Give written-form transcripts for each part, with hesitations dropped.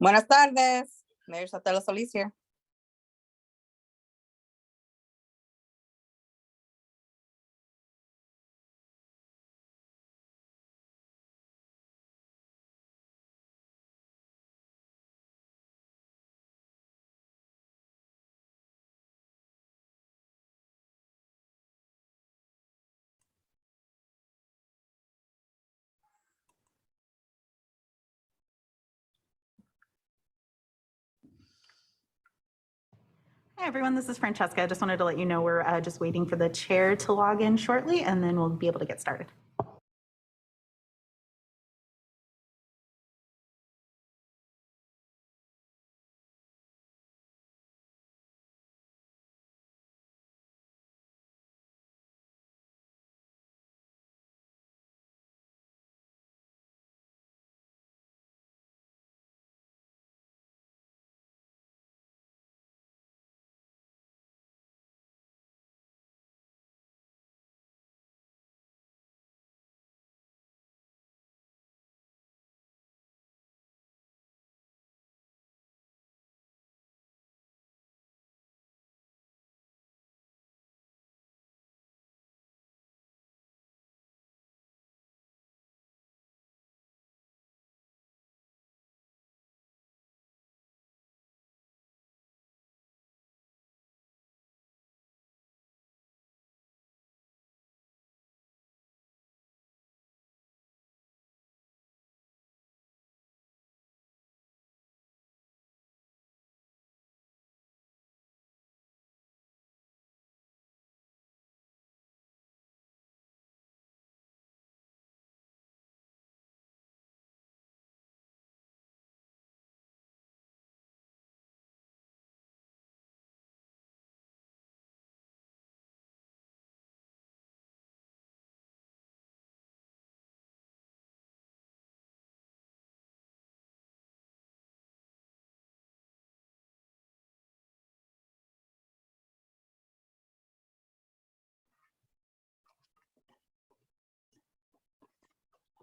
Buenas tardes. Mayor Sotelo Solis here. Hi everyone, this is Francesca. I just wanted to let you know we're just waiting for the chair to log in shortly, and then we'll be able to get started.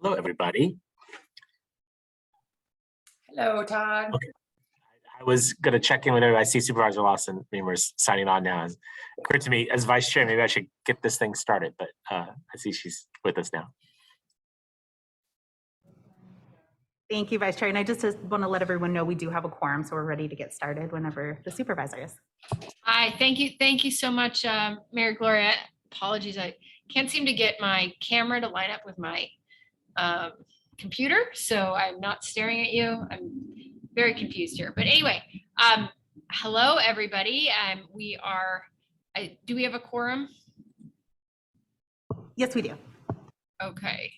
Hello, everybody. Hello, Todd. Okay. I was going to check in with everybody. I see Supervisor Lawson Reimers signing on now. It occurred to me as Vice Chair, maybe I should get this thing started, but I see she's with us now. Thank you, Vice Chair. And I just want to let everyone know we do have a quorum, so we're ready to get started whenever the supervisor is. Hi, thank you so much, Mayor Gloria. Apologies, I can't seem to get my camera to line up with my computer, so I'm not staring at you. I'm very confused here. But anyway, hello, everybody. We are, do we have a quorum? Yes, we do. Okay,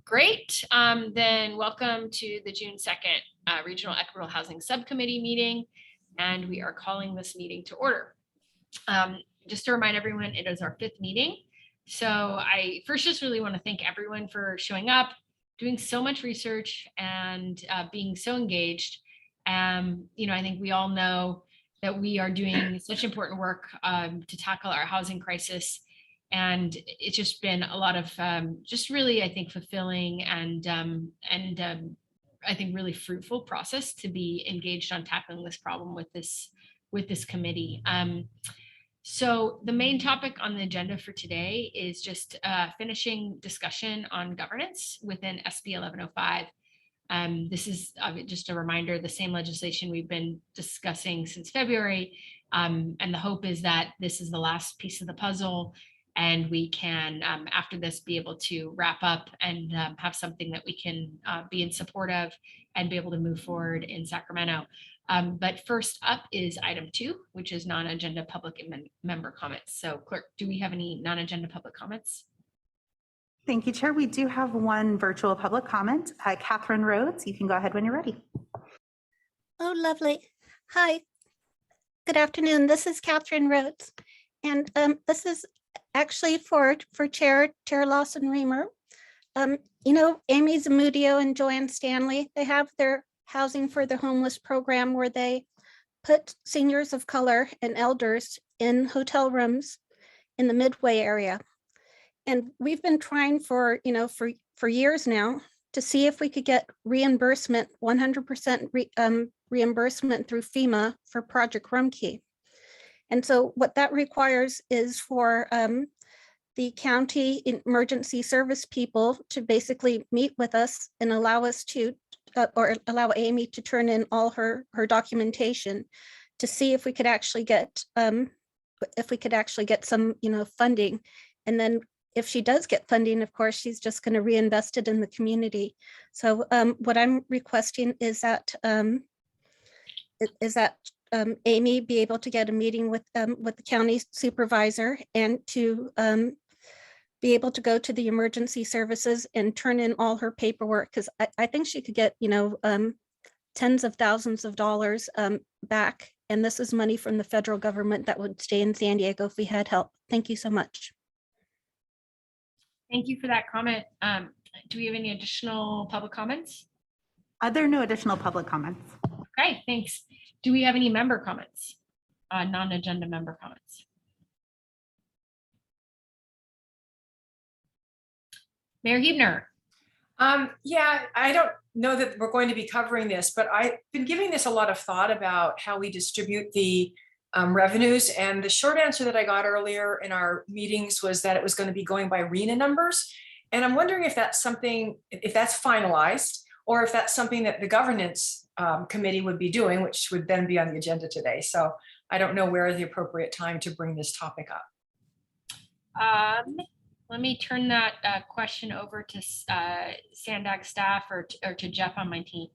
great. Then welcome to the June 2nd Regional Equitable Housing Subcommittee meeting. And we are calling this meeting to order. Just to remind everyone, it is our 5th meeting. So I first just really want to thank everyone for showing up, doing so much research, and being so engaged. I think we all know that we are doing such important work to tackle our housing crisis. And it's just been a lot of just really, I think, fulfilling and I think really fruitful process to be engaged on tackling this problem with this committee. So the main topic on the agenda for today is just finishing discussion on governance within SB 1105. This is just a reminder, the same legislation we've been discussing since February. And the hope is that this is the last piece of the puzzle, and we can, after this, be able to wrap up and have something that we can be in support of and be able to move forward in Sacramento. But first up is item 2, which is non-agenda public member comments. So clerk, do we have any non-agenda public comments? Thank you, Chair. We do have one virtual public comment. Catherine Rhodes, you can go ahead when you're ready. Oh, lovely. Hi, good afternoon. This is Catherine Rhodes. And this is actually for Chair Lawson Reamer. Amy Zamudio and Joanne Stanley, they have their Housing for the Homeless program where they put seniors of color and elders in hotel rooms in the Midway area. And we've been trying for years now to see if we could get reimbursement, 100% reimbursement through FEMA for Project Rumkey. And so what that requires is for the county emergency service people to basically meet with us and allow us to, or allow Amy to turn in all her documentation to see if we could actually get some, funding. And then if she does get funding, of course, she's just going to reinvest it in the community. So what I'm requesting is that Amy be able to get a meeting with the county supervisor and to be able to go to the emergency services and turn in all her paperwork, because I think she could get, tens of thousands of dollars back. And this is money from the federal government that would stay in San Diego if we had help. Thank you so much. Thank you for that comment. Do we have any additional public comments? There are no additional public comments. Okay, thanks. Do we have any member comments? Non-agenda member comments? Mayor Huebner. Yeah, I don't know that we're going to be covering this, but I've been giving this a lot of thought about how we distribute the revenues. And the short answer that I got earlier in our meetings was that it was going to be going by RENA numbers. And I'm wondering if that's something, if that's finalized, or if that's something that the governance committee would be doing, which would then be on the agenda today. So I don't know where the appropriate time to bring this topic up. Let me turn that question over to Sandag staff or to Jeff on my team.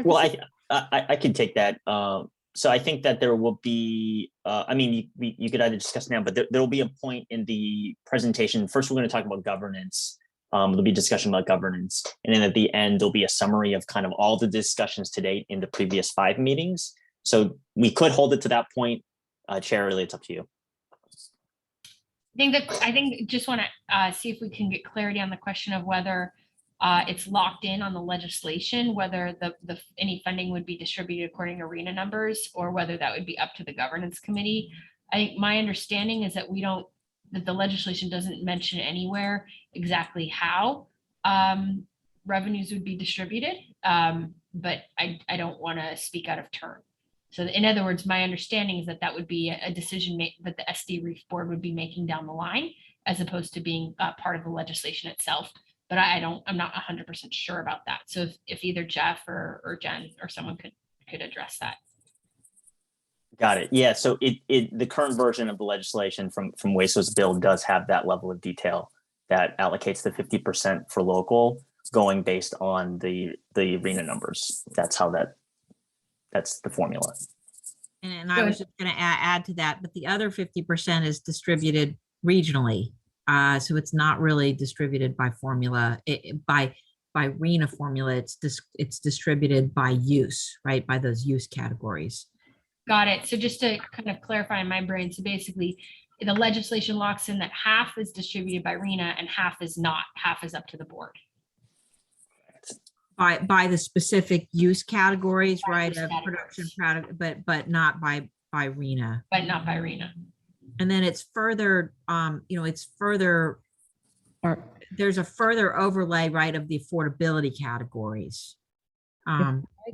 Well, I can take that. So I think that there will be, I mean, you could either discuss now, but there will be a point in the presentation. First, we're going to talk about governance. There'll be discussion about governance. And then at the end, there'll be a summary of kind of all the discussions to date in the previous 5 meetings. So we could hold it to that point. Chair, really, it's up to you. I think just want to see if we can get clarity on the question of whether it's locked in on the legislation, whether any funding would be distributed according to RENA numbers, or whether that would be up to the governance committee. I think my understanding is that that the legislation doesn't mention anywhere exactly how revenues would be distributed, but I don't want to speak out of turn. So in other words, my understanding is that would be a decision that the SD REEF board would be making down the line, as opposed to being part of the legislation itself. But I'm not 100% sure about that. So if either Jeff or Jen or someone could address that. Got it. Yeah. So the current version of the legislation from WASO's bill does have that level of detail that allocates the 50% for local, going based on the RENA numbers. That's the formula. And I was just going to add to that, but the other 50% is distributed regionally. So it's not really distributed by formula, by RENA formula. It's distributed by use, right? By those use categories. Got it. So just to kind of clarify in my brain, so basically the legislation locks in that half is distributed by RENA and half is not. Half is up to the board. By the specific use categories, right? Of production product, but not by RENA. But not by RENA. And then it's further, there's a further overlay, right, of the affordability categories.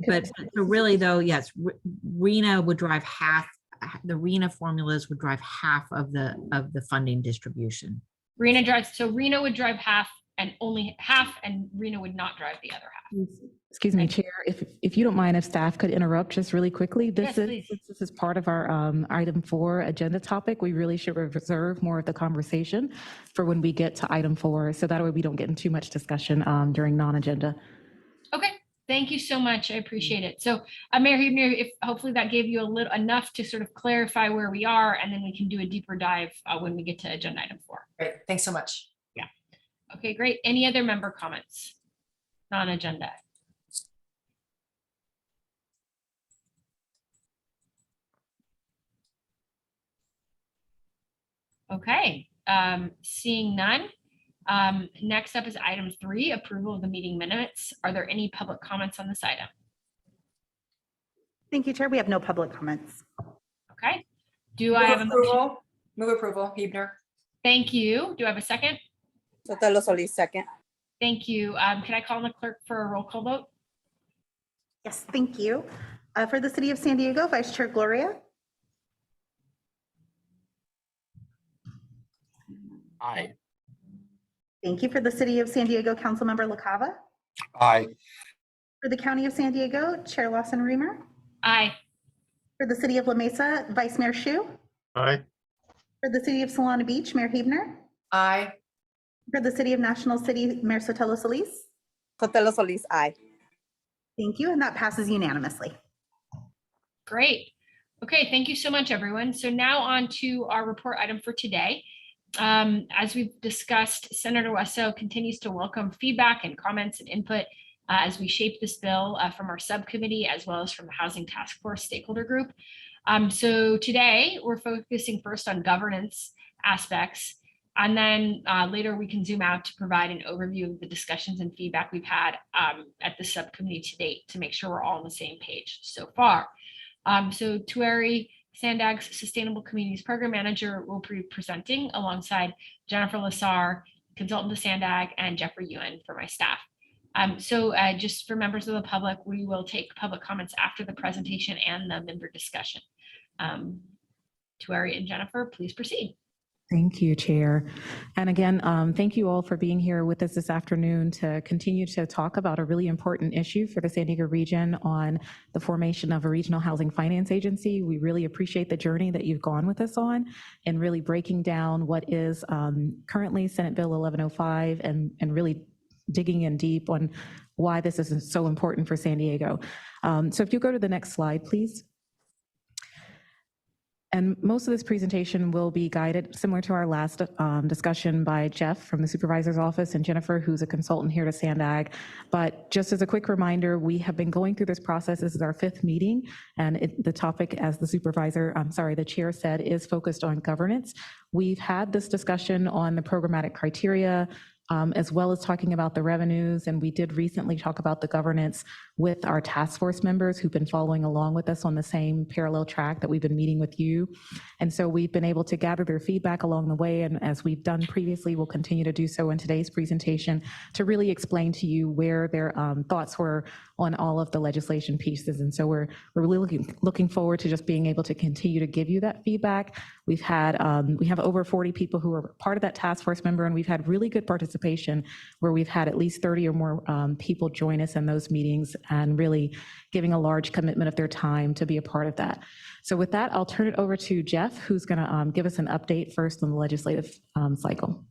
But so really though, yes, RENA would drive the RENA formulas would drive half of the funding distribution. RENA would drive half and only half, and RENA would not drive the other half. Excuse me, Chair, if you don't mind, if staff could interrupt just really quickly. This is part of our item 4 agenda topic. We really should reserve more of the conversation for when we get to item 4, so that way we don't get in too much discussion during non-agenda. Okay, thank you so much. I appreciate it. So Mayor Huebner, if hopefully that gave you enough to sort of clarify where we are, and then we can do a deeper dive when we get to agenda item 4. Great, thanks so much. Yeah. Okay, great. Any other member comments? Non-agenda. Okay, seeing none. Next up is item 3, approval of the meeting minutes. Are there any public comments on this item? Thank you, Chair. We have no public comments. Okay, Do I have a motion? approval? Move approval, Hebner. Thank you. Do I have a second? Sotelo Solis, second. Thank you. Can I call on the clerk for a roll call vote? Yes, thank you. For the City of San Diego, Vice Chair Gloria, Aye. thank you. For the City of San Diego, Councilmember LaCava. Aye. For the County of San Diego, Chair Lawson Remer. Aye. For the City of La Mesa, Vice Mayor Shu. Aye. For the City of Solana Beach, Mayor Hebner. Aye. For the City of National City, Mayor Sotelo Solis. Sotelo Solis, aye. Thank you, and that passes unanimously. Great. Okay, thank you so much, everyone. So now on to our report item for today. As we've discussed, Senator Wesso continues to welcome feedback and comments and input as we shape this bill from our subcommittee as well as from the Housing Task Force stakeholder group. So today we're focusing first on governance aspects, and then later we can zoom out to provide an overview of the discussions and feedback we've had at the subcommittee to date to make sure we're all on the same page so far. So Tueri Sandag's Sustainable Communities Program Manager will be presenting alongside Jennifer Lassar, consultant to Sandag, and Jeffrey Ewan for my staff. So just for members of the public, we will take public comments after the presentation and the member discussion. Tueri and Jennifer, please proceed. Thank you, Chair. And again, thank you all for being here with us this afternoon to continue to talk about a really important issue for the San Diego region on the formation of a regional housing finance agency. We really appreciate the journey that you've gone with us on and really breaking down what is currently Senate Bill 1105 and really digging in deep on why this is so important for San Diego. So if you go to the next slide, please. And most of this presentation will be guided, similar to our last discussion, by Jeff from the supervisor's office and Jennifer, who's a consultant here to Sandag. But just as a quick reminder, we have been going through this process. This is our 5th meeting, and the topic, as the chair said, is focused on governance. We've had this discussion on the programmatic criteria, as well as talking about the revenues. And we did recently talk about the governance with our task force members who've been following along with us on the same parallel track that we've been meeting with you. And so we've been able to gather their feedback along the way. And as we've done previously, we'll continue to do so in today's presentation to really explain to you where their thoughts were on all of the legislation pieces. And so we're really looking forward to just being able to continue to give you that feedback. We have over 40 people who are part of that task force member, and we've had really good participation where we've had at least 30 or more people join us in those meetings and really giving a large commitment of their time to be a part of that. So with that, I'll turn it over to Jeff, who's going to give us an update first on the legislative cycle.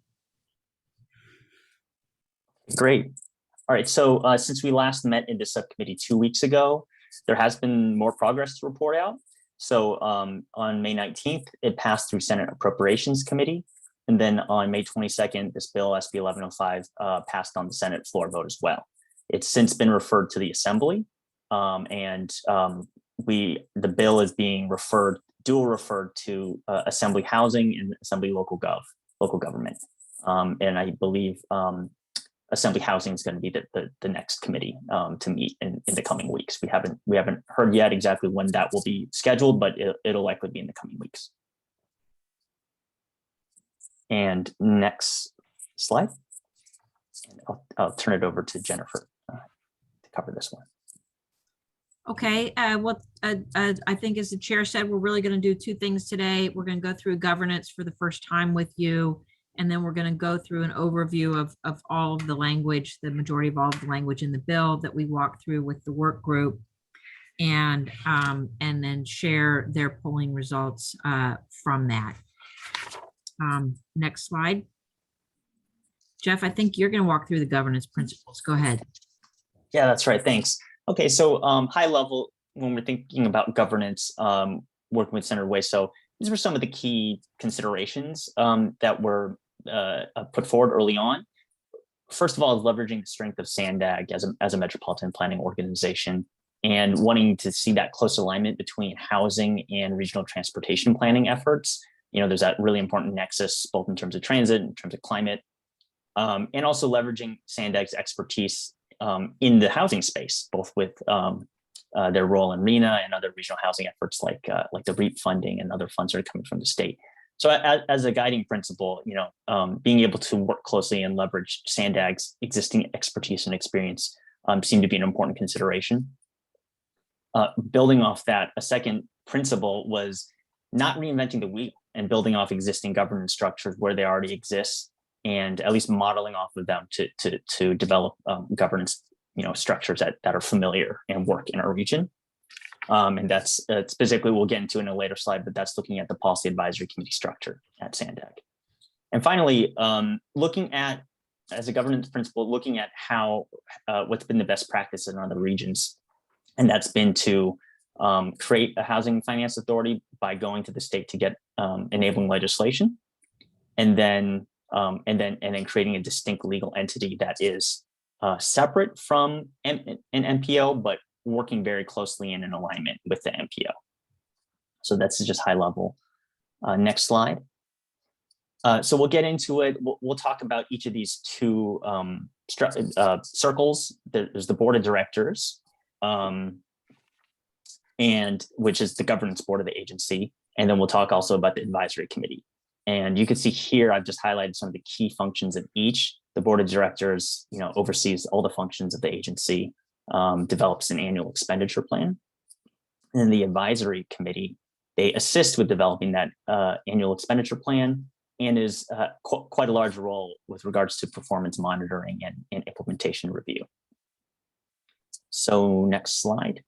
Great. All right, so since we last met in the subcommittee 2 weeks ago, there has been more progress to report out. So on May 19th, it passed through Senate Appropriations Committee. And then on May 22nd, this bill, SB 1105, passed on the Senate floor vote as well. It's since been referred to the Assembly, and the bill is being dual referred to Assembly Housing and Assembly Local Government. And I believe Assembly Housing is going to be the next committee to meet in the coming weeks. We haven't heard yet exactly when that will be scheduled, but it'll likely be in the coming weeks. And next slide. And I'll turn it over to Jennifer to cover this one. Okay, I think as the chair said, we're really going to do 2 things today. We're going to go through governance for the first time with you, and then we're going to go through an overview of all of the language, the majority of all of the language in the bill that we walked through with the work group, and then share their polling results from that. Next slide. Jeff, I think you're going to walk through the governance principles. Go ahead. Yeah, that's right. Thanks. Okay, so high level, when we're thinking about governance, working with Senator Wesso, these were some of the key considerations that were put forward early on. First of all, is leveraging the strength of Sandag as a metropolitan planning organization and wanting to see that close alignment between housing and regional transportation planning efforts. You know, there's that really important nexus, both in terms of transit, in terms of climate, and also leveraging Sandag's expertise in the housing space, both with their role in RENA and other regional housing efforts like the REAP funding and other funds that are coming from the state. So as a guiding principle, being able to work closely and leverage SANDAG's existing expertise and experience seemed to be an important consideration. Building off that, a second principle was not reinventing the wheel and building off existing governance structures where they already exist, and at least modeling off of them to develop governance structures that are familiar and work in our region. And that's specifically, we'll get into in a later slide, but that's looking at the policy advisory committee structure at SANDAG. And finally, looking at, as a governance principle, looking at how what's been the best practice in other regions. And that's been to create a housing finance authority by going to the state to get enabling legislation, and then creating a distinct legal entity that is separate from an MPO, but working very closely in alignment with the MPO. So that's just high level. Next slide. So we'll get into it. We'll talk about each of these two circles. There's the board of directors, and which is the governance board of the agency. And then we'll talk also about the advisory committee. And you can see here, I've just highlighted some of the key functions of each. The board of directors, oversees all the functions of the agency, develops an annual expenditure plan. And then the advisory committee, they assist with developing that annual expenditure plan, and is quite a large role with regards to performance monitoring and implementation review. So next slide.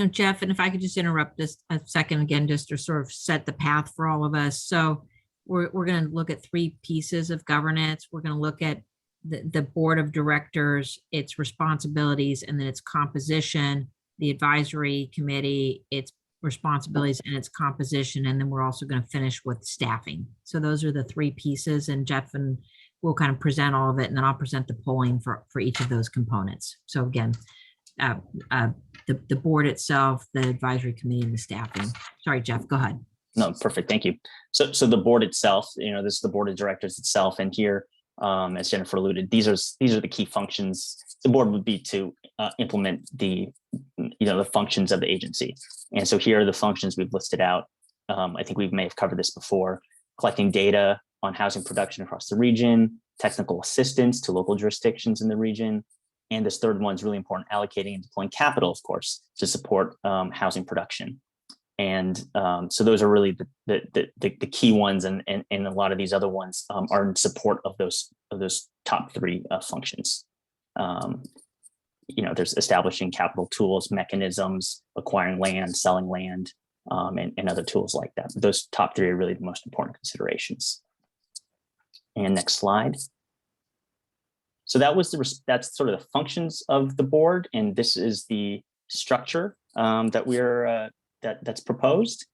Jeff, and if I could just interrupt this a second again, just to sort of set the path for all of us. So we're going to look at three pieces of governance. We're going to look at the board of directors, its responsibilities, and then its composition, the advisory committee, its responsibilities and its composition. And then we're also going to finish with staffing. So those are the three pieces, and Jeff and we'll kind of present all of it, and then I'll present the polling for each of those components. So again, the board itself, the advisory committee, and the staffing. Sorry, Jeff, go ahead. No, perfect. Thank you. So the board itself, this is the board of directors itself. And here, as Jennifer alluded, these are the key functions. The board would be to implement the functions of the agency. And so here are the functions we've listed out. I think we may have covered this before: collecting data on housing production across the region, technical assistance to local jurisdictions in the region. And this third one is really important: allocating and deploying capital, of course, to support housing production. And so those are really the key ones, and a lot of these other ones are in support of those top three functions. There's establishing capital tools, mechanisms, acquiring land, selling land, and other tools like that. Those top three are really the most important considerations. And next slide. So that's sort of the functions of the board, and this is the structure that's proposed.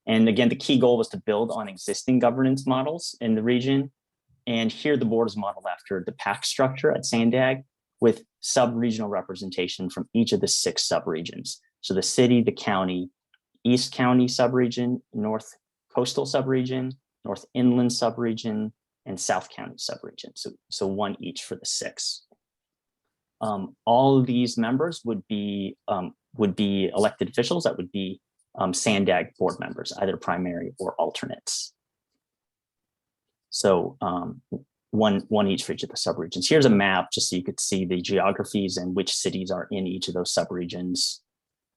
And again, the key goal was to build on existing governance models in the region. And here the board is modeled after the PAC structure at SANDAG, with sub-regional representation from each of the 6 subregions. So the city, the county, East County subregion, North Coastal subregion, North Inland subregion, and South County subregion. So one each for the 6. All of these members would be elected officials that would be SANDAG board members, either primary or alternates. So one each for each of the subregions. Here's a map just so you could see the geographies and which cities are in each of those subregions.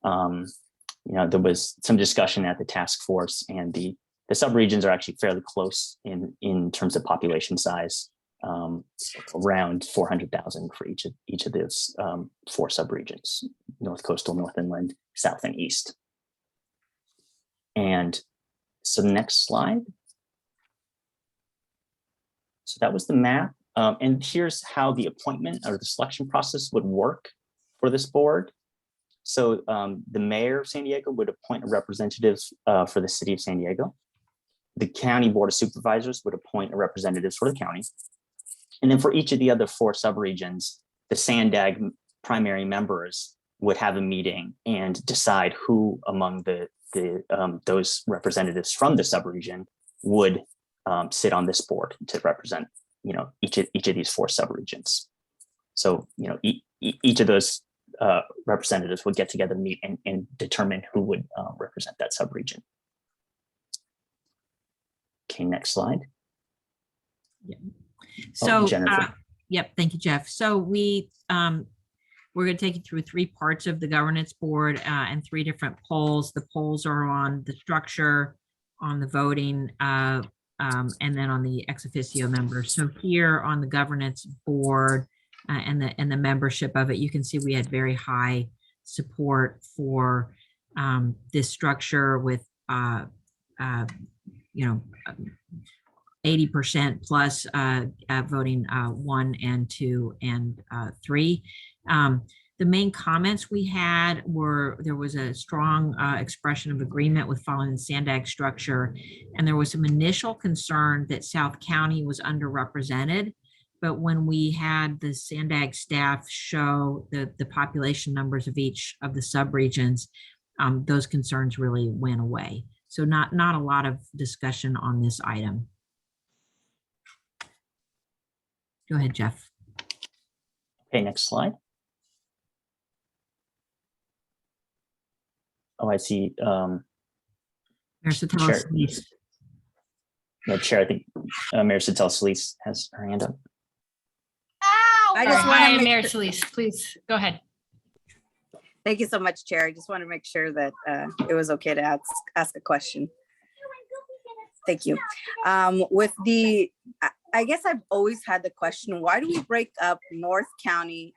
There was some discussion at the task force, and the subregions are actually fairly close in terms of population size, around 400,000 for each of those 4 subregions: North Coastal, North Inland, South, and East. And so next slide. So that was the map. And here's how the appointment or the selection process would work for this board. So the mayor of San Diego would appoint a representative for the city of San Diego. The county board of supervisors would appoint a representative for the county. And then for each of the other 4 subregions, the SANDAG primary members would have a meeting and decide who among those representatives from the subregion would sit on this board to represent, each of these 4 subregions. So, each of those representatives would get together, meet, and determine who would represent that subregion. Okay, next slide. So, Jennifer. yep, thank you, Jeff. So we're going to take you through 3 parts of the governance board and 3 different polls. The polls are on the structure, on the voting, and then on the ex officio members. So here on the governance board and the membership of it, you can see we had very high support for this structure with 80% plus voting 1 and 2 and 3. The main comments we had were there was a strong expression of agreement with following the Sandag structure, and there was some initial concern that South County was underrepresented. But when we had the Sandag staff show the population numbers of each of the subregions, those concerns really went away. So not a lot of discussion on this item. Go ahead, Jeff. Okay, next slide. Oh, I see. Mayor Sotelo Chair. Solis. No, Chair, I think Mayor Sotelo Solis has her hand up. I just Hi, want to Mayor make sure, Solis, please go ahead. thank you so much, Chair. I just want to make sure that it was okay to ask a question. Thank you. With the, I guess I've always had the question, why do we break up North County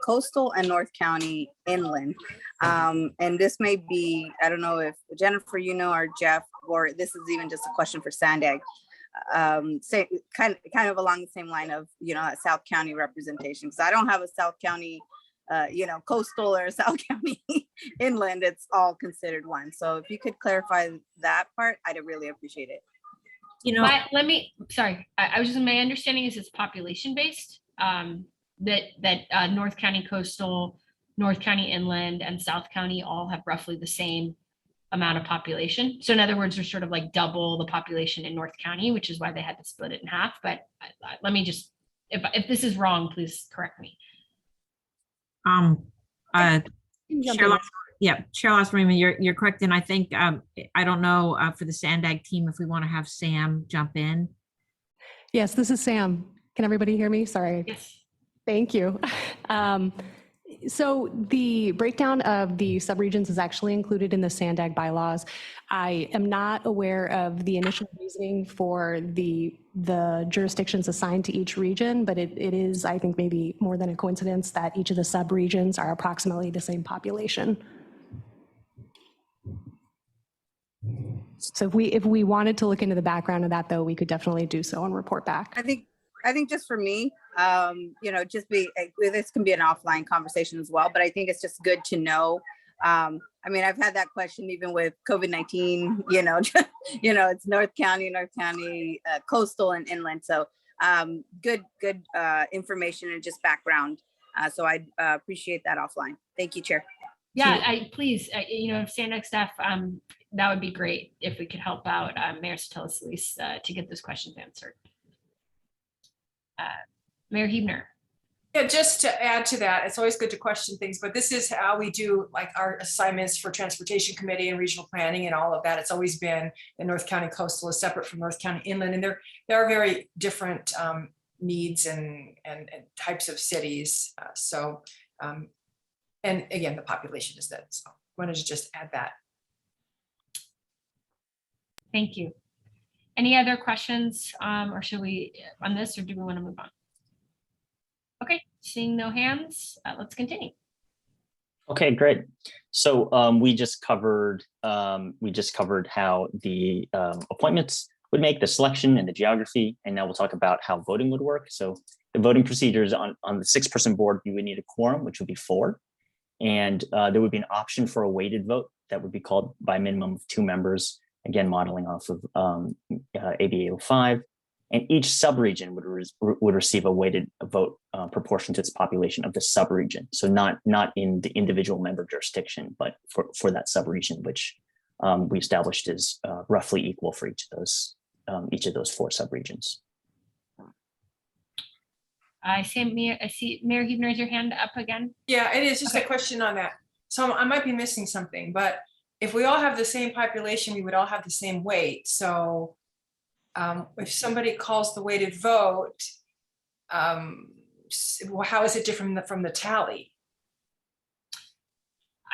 Coastal and North County Inland? And this may be, I don't know if Jennifer, or Jeff, or this is even just a question for Sandag. Say kind of along the same line of, South County representation. Because I don't have a South County, coastal or South County inland, it's all considered one. So if you could clarify that part, I'd really appreciate it. Sorry, I was just, my understanding is it's population based, that North County Coastal, North County Inland, and South County all have roughly the same amount of population. So in other words, they're sort of like double the population in North County, which is why they had to split it in half. But let me just, if this is wrong, please correct me. Chair Lawson, you're correct. And I think, I don't know for the Sandag team, if we want to have Sam jump in. Yes, this is Sam. Can everybody hear me? Sorry. Yes. Thank you. So the breakdown of the subregions is actually included in the Sandag bylaws. I am not aware of the initial reasoning for the jurisdictions assigned to each region, but it is, I think, maybe more than a coincidence that each of the subregions are approximately the same population. So if we wanted to look into the background of that, though, we could definitely do so and report back. I think just for me, this can be an offline conversation as well, but I think it's just good to know. I've had that question even with COVID-19, it's North County, coastal and inland. So good information and just background. So I appreciate that offline. Thank you, Chair. Yeah, please, if Sandag staff, that would be great if we could help out Mayor Sotelo Solis to get those questions answered. Mayor Huebner. Yeah, just to add to that, it's always good to question things, but this is how we do like our assignments for Transportation Committee and regional planning and all of that. It's always been the North County Coastal is separate from North County Inland, and there are very different needs and types of cities. And again, the population is that. So I wanted to just add that. Thank you. Any other questions or should we on this, or do we want to move on? Okay, seeing no hands, let's continue. Okay, great. So we just covered how the appointments would make the selection and the geography, and now we'll talk about how voting would work. So the voting procedures on the 6-person board, you would need a quorum, which would be 4, and there would be an option for a weighted vote that would be called by a minimum of 2 members. Again, modeling off of AB 805, and each subregion would receive a weighted vote proportion to its population of the subregion. So not in the individual member jurisdiction, but for that subregion, which we established is roughly equal for each of those 4 subregions. I see Mayor Huebner has your hand up again. Yeah, it is just a Okay. question on that. So I might be missing something, but if we all have the same population, we would all have the same weight. So if somebody calls the weighted vote, well, how is it different from the tally?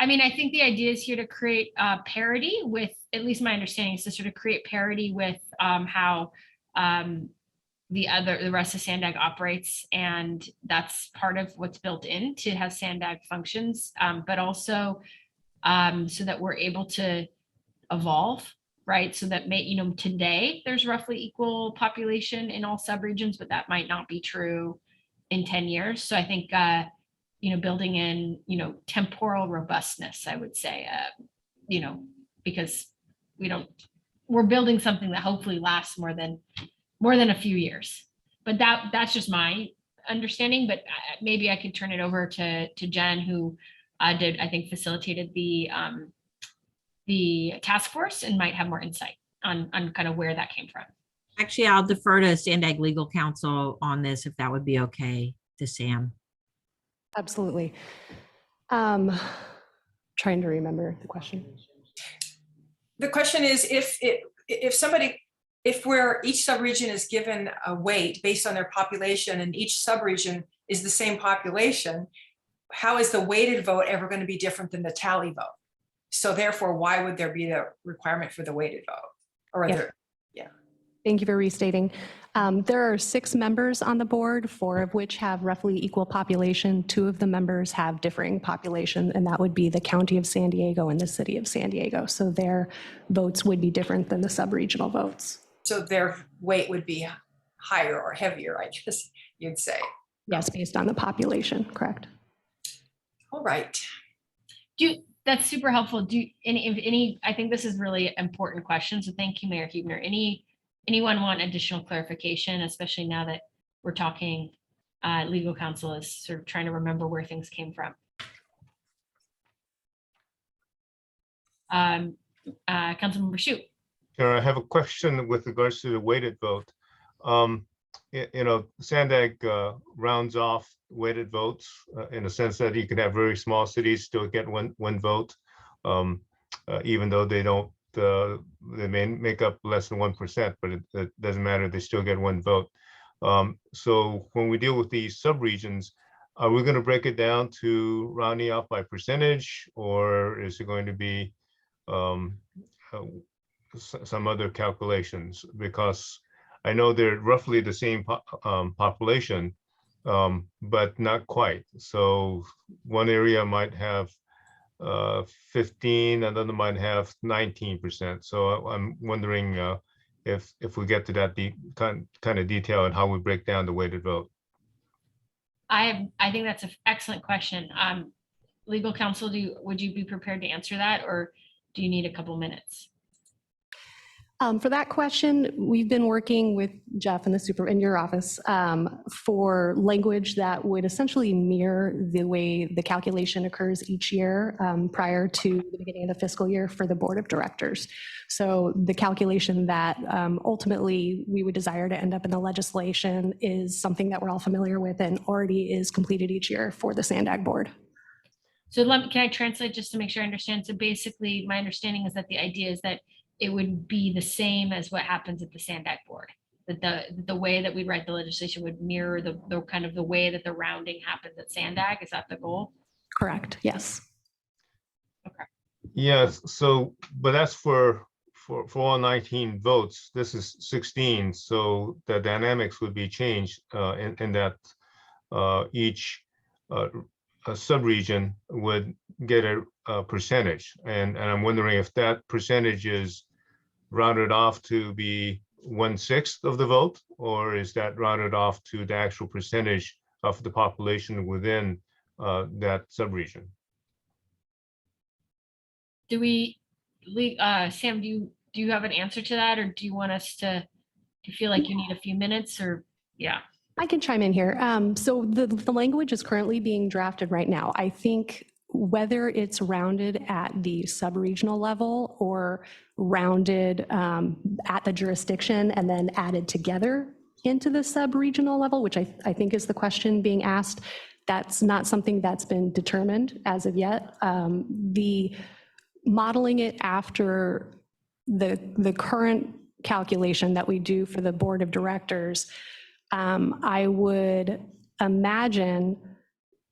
I mean, I think the idea is here to create parity with, at least my understanding is to sort of create parity with how the rest of Sandag operates. And that's part of what's built in to have Sandag functions, but also so that we're able to evolve, right? So that today there's roughly equal population in all subregions, but that might not be true in 10 years. So I think, building in, temporal robustness, I would say, because we're building something that hopefully lasts more than a few years. But that's just my understanding, but maybe I could turn it over to Jen, who facilitated the task force and might have more insight on kind of where that came from. Actually, I'll defer to Sandag Legal Counsel on this, if that would be okay, to Sam. Absolutely. Trying to remember the question. The question is if where each subregion is given a weight based on their population and each subregion is the same population, how is the weighted vote ever going to be different than the tally vote? So therefore, why would there be the requirement for the weighted vote? Or Thank you for restating. There are 6 members on the board, 4 of which have roughly equal population. 2 of the members have differing population, and that would be the County of San Diego and the City of San Diego. So their votes would be different than the sub-regional votes. So their weight would be higher or heavier, I guess you'd say. Yes, based on the population, correct. All right. That's super helpful. I think this is really important question. So thank you, Mayor Huebner. Anyone want additional clarification, especially now that we're talking, legal counsel is sort of trying to remember where things came from. Councilmember Shu. I have a question with regards to the weighted vote. Sandag rounds off weighted votes in the sense that you can have very small cities still get one vote, even though they may make up less than 1%, but it doesn't matter, they still get one vote. So when we deal with these subregions, are we going to break it down to rounding off by percentage, or is it going to be some other calculations? Because I know they're roughly the same population, but not quite. So one area might have 15, another might have 19%. So I'm wondering if we get to that kind of detail and how we break down the weighted vote. I think that's an excellent question. Legal counsel, would you be prepared to answer that, or do you need a couple minutes? For that question, we've been working with Jeff in your office for language that would essentially mirror the way the calculation occurs each year prior to the beginning of the fiscal year for the board of directors. So the calculation that ultimately we would desire to end up in the legislation is something that we're all familiar with and already is completed each year for the Sandag board. So can I translate just to make sure I understand? So basically, my understanding is that the idea is that it would be the same as what happens at the Sandag board. That the way that we write the legislation would mirror the kind of the way that the rounding happens at Sandag. Is that the goal? Correct. Yes. Okay. Yes. So, but that's for all 19 votes. This is 16. So the dynamics would be changed in that each subregion would get a percentage, and I'm wondering if that percentage is rounded off to be 1/6 of the vote, or is that rounded off to the actual percentage of the population within that subregion? Sam, do you have an answer to that, or do you want us to? Do you feel like you need a few minutes, or yeah? I can chime in here. So the language is currently being drafted right now. I think whether it's rounded at the sub-regional level or rounded at the jurisdiction and then added together into the sub-regional level, which I think is the question being asked. That's not something that's been determined as of yet. The modeling it after the current calculation that we do for the board of directors, I would imagine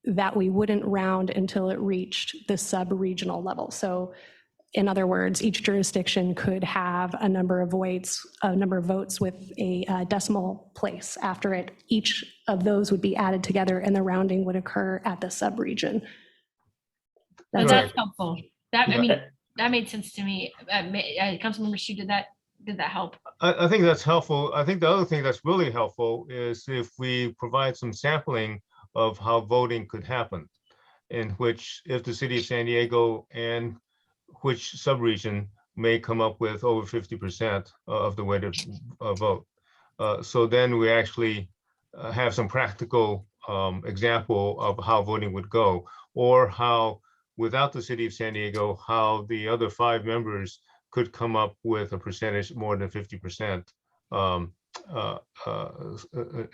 that we wouldn't round until it reached the sub-regional level. So in other words, each jurisdiction could have a number of votes with a decimal place after it. Each of those would be added together and the rounding would occur at the sub-region. So Right. that's helpful. That, I Yeah. mean, that made sense to me. Councilmember Shu, did that help? I think that's helpful. I think the other thing that's really helpful is if we provide some sampling of how voting could happen, in which if the city of San Diego and which subregion may come up with over 50% of the weighted vote. So then we actually have some practical example of how voting would go, or how without the city of San Diego, how the other 5 members could come up with a percentage more than 50%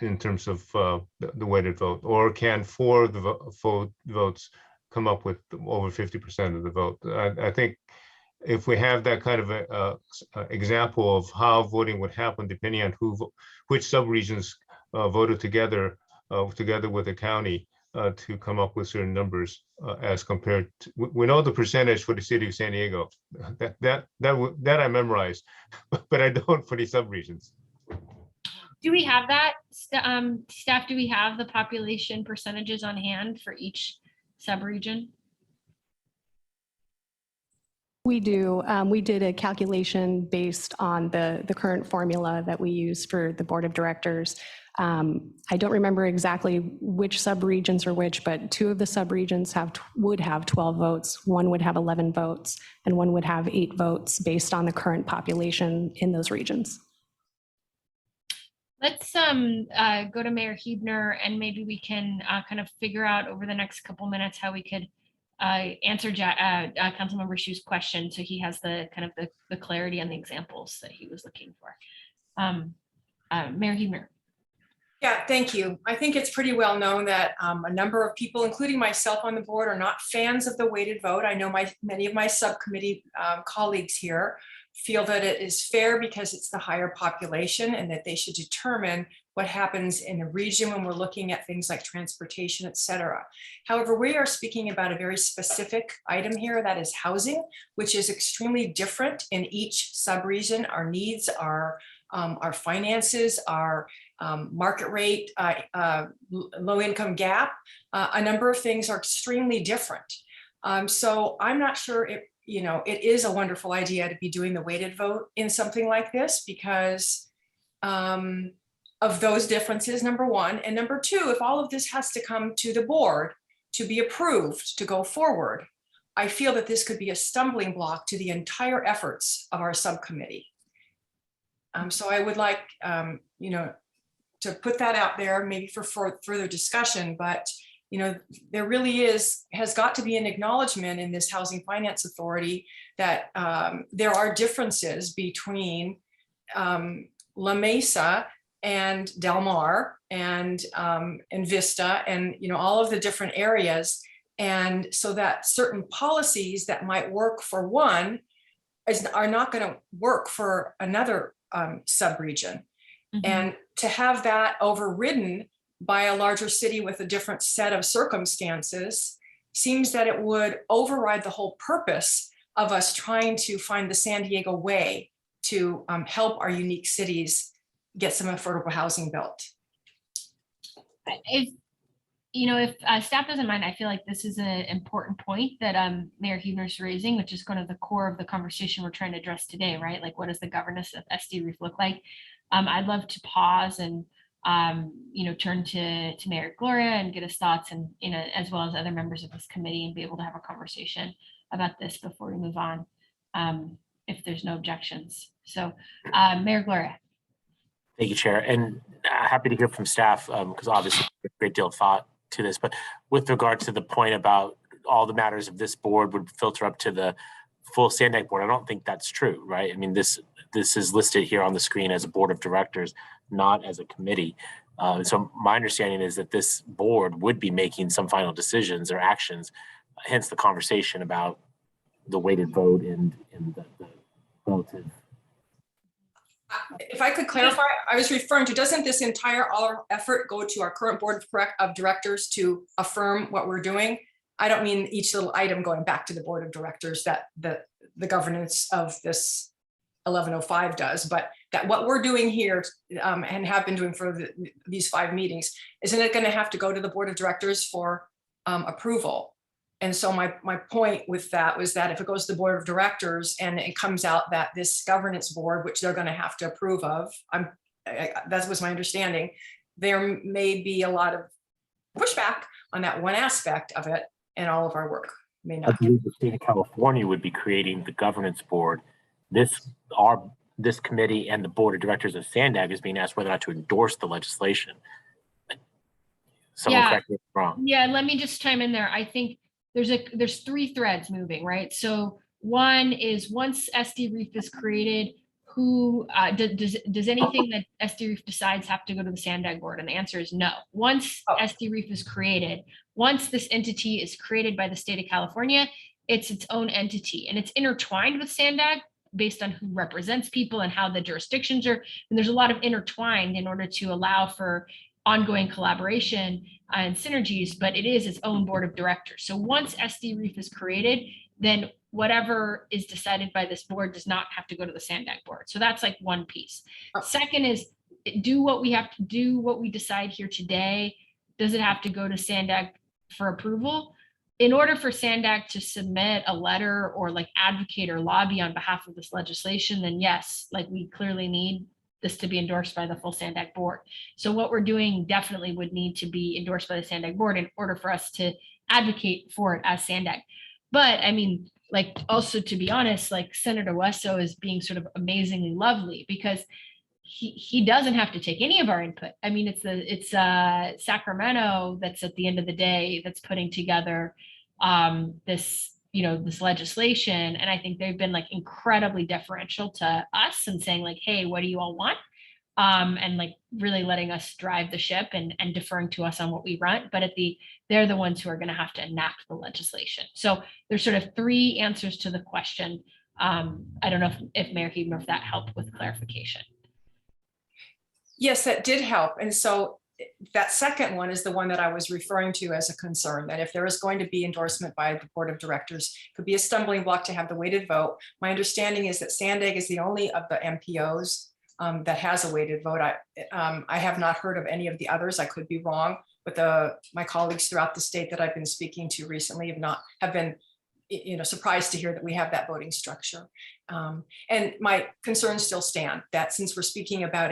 in terms of the weighted vote, or can 4 of the votes come up with over 50% of the vote. I think if we have that kind of a example of how voting would happen, depending on which subregions voted together with the county to come up with certain numbers as compared to, we know the percentage for the city of San Diego. That I memorized, but I don't for the subregions. Do we have that, staff? Do we have the population percentages on hand for each subregion? We do. We did a calculation based on the current formula that we use for the board of directors. I don't remember exactly which subregions are which, but 2 of the subregions would have 12 votes, 1 would have 11 votes, and 1 would have 8 votes based on the current population in those regions. Let's go to Mayor Huebner, and maybe we can kind of figure out over the next couple minutes how we could answer Councilmember Shu's question, so he has the kind of the clarity on the examples that he was looking for. Mayor Huebner. Yeah, thank you. I think it's pretty well known that a number of people, including myself on the board, are not fans of the weighted vote. I know many of my subcommittee colleagues here feel that it is fair because it's the higher population, and that they should determine what happens in the region when we're looking at things like transportation, et cetera. However, we are speaking about a very specific item here, that is housing, which is extremely different in each subregion. Our needs, our finances, our market rate, low income gap, a number of things are extremely different. So I'm not sure if, it is a wonderful idea to be doing the weighted vote in something like this because of those differences, number one. And number two, if all of this has to come to the board to be approved to go forward, I feel that this could be a stumbling block to the entire efforts of our subcommittee. So I would like, to put that out there, maybe for further discussion, but there really has got to be an acknowledgement in this Housing Finance Authority that there are differences between La Mesa and Del Mar and Vista and all of the different areas, and so that certain policies that might work for one are not going to work for another subregion. Mm-hmm. And to have that overridden by a larger city with a different set of circumstances seems that it would override the whole purpose of us trying to find the San Diego way to help our unique cities get some affordable housing built. If staff doesn't mind, I feel like this is an important point that Mayor Huebner's raising, which is kind of the core of the conversation we're trying to address today, right? Like, what does the governance of SD REEF look like? I'd love to pause and turn to Mayor Gloria and get his thoughts, and as well as other members of this committee, and be able to have a conversation about this before we move on, if there's no objections. So, Mayor Gloria. Thank you, Chair, and happy to hear from staff because obviously a great deal of thought to this. But with regard to the point about all the matters of this board would filter up to the full Sandag board. I don't think that's true, right? I mean, this is listed here on the screen as a board of directors, not as a committee. So my understanding is that this board would be making some final decisions or actions, hence the conversation about the weighted vote and the relative. If I could clarify, I was referring to, doesn't this entire all effort go to our current board of directors to affirm what we're doing? I don't mean each little item going back to the board of directors that the governance of this 1105 does, but that what we're doing here and have been doing for these 5 meetings, isn't it going to have to go to the board of directors for approval? And so my point with that was that if it goes to the board of directors and it comes out that this governance board, which they're going to have to approve of, that was my understanding, there may be a lot of pushback on that one aspect of it, and all of our work may I not. believe the state of California would be creating the governance board. This committee and the board of directors of Sandag is being asked whether or not to endorse the legislation. Someone correct me if I'm wrong. Yeah, let me just chime in there. I think there's 3 threads moving, right? So one is, once SD Reef is created, who does anything that SD Reef decides have to go to the Sandag board? And the answer is no. Once SD Reef is created, once this entity is created by the state of California, it's its own entity, and it's intertwined with Sandag based on who represents people and how the jurisdictions are. And there's a lot of intertwined in order to allow for ongoing collaboration and synergies, but it is its own board of directors. So once SD Reef is created, then whatever is decided by this board does not have to go to the Sandag board. So that's like one piece. Second is, do what we have to do, what we decide here today. Does it have to go to Sandag for approval? In order for Sandag to submit a letter or like advocate or lobby on behalf of this legislation, then yes, like we clearly need this to be endorsed by the full Sandag board. So what we're doing definitely would need to be endorsed by the Sandag board in order for us to advocate for it as Sandag. But I mean, like, also to be honest, like Senator Wesso is being sort of amazingly lovely, because he doesn't have to take any of our input. I mean, it's Sacramento that's at the end of the day that's putting together this legislation, and I think they've been like incredibly deferential to us and saying like, hey, what do you all want? And like really letting us drive the ship and deferring to us on what we want. But they're the ones who are going to have to enact the legislation. So there's sort of 3 answers to the question. I don't know if Mayor Huebner, if that helped with clarification. Yes, that did help. And so that second one is the one that I was referring to as a concern, that if there is going to be endorsement by the board of directors, could be a stumbling block to have the weighted vote. My understanding is that Sandag is the only of the MPOs that has a weighted vote. I have not heard of any of the others. I could be wrong, but my colleagues throughout the state that I've been speaking to recently have been surprised to hear that we have that voting structure. And my concerns still stand, that since we're speaking about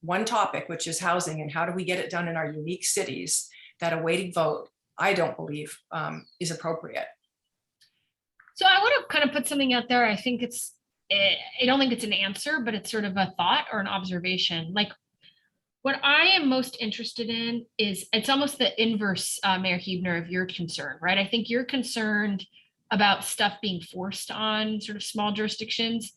one topic, which is housing and how do we get it done in our unique cities, that a weighted vote, I don't believe is appropriate. So I would have kind of put something out there. I don't think it's an answer, but it's sort of a thought or an observation. Like, what I am most interested in is, it's almost the inverse, Mayor Huebner, of your concern, right? I think you're concerned about stuff being forced on sort of small jurisdictions.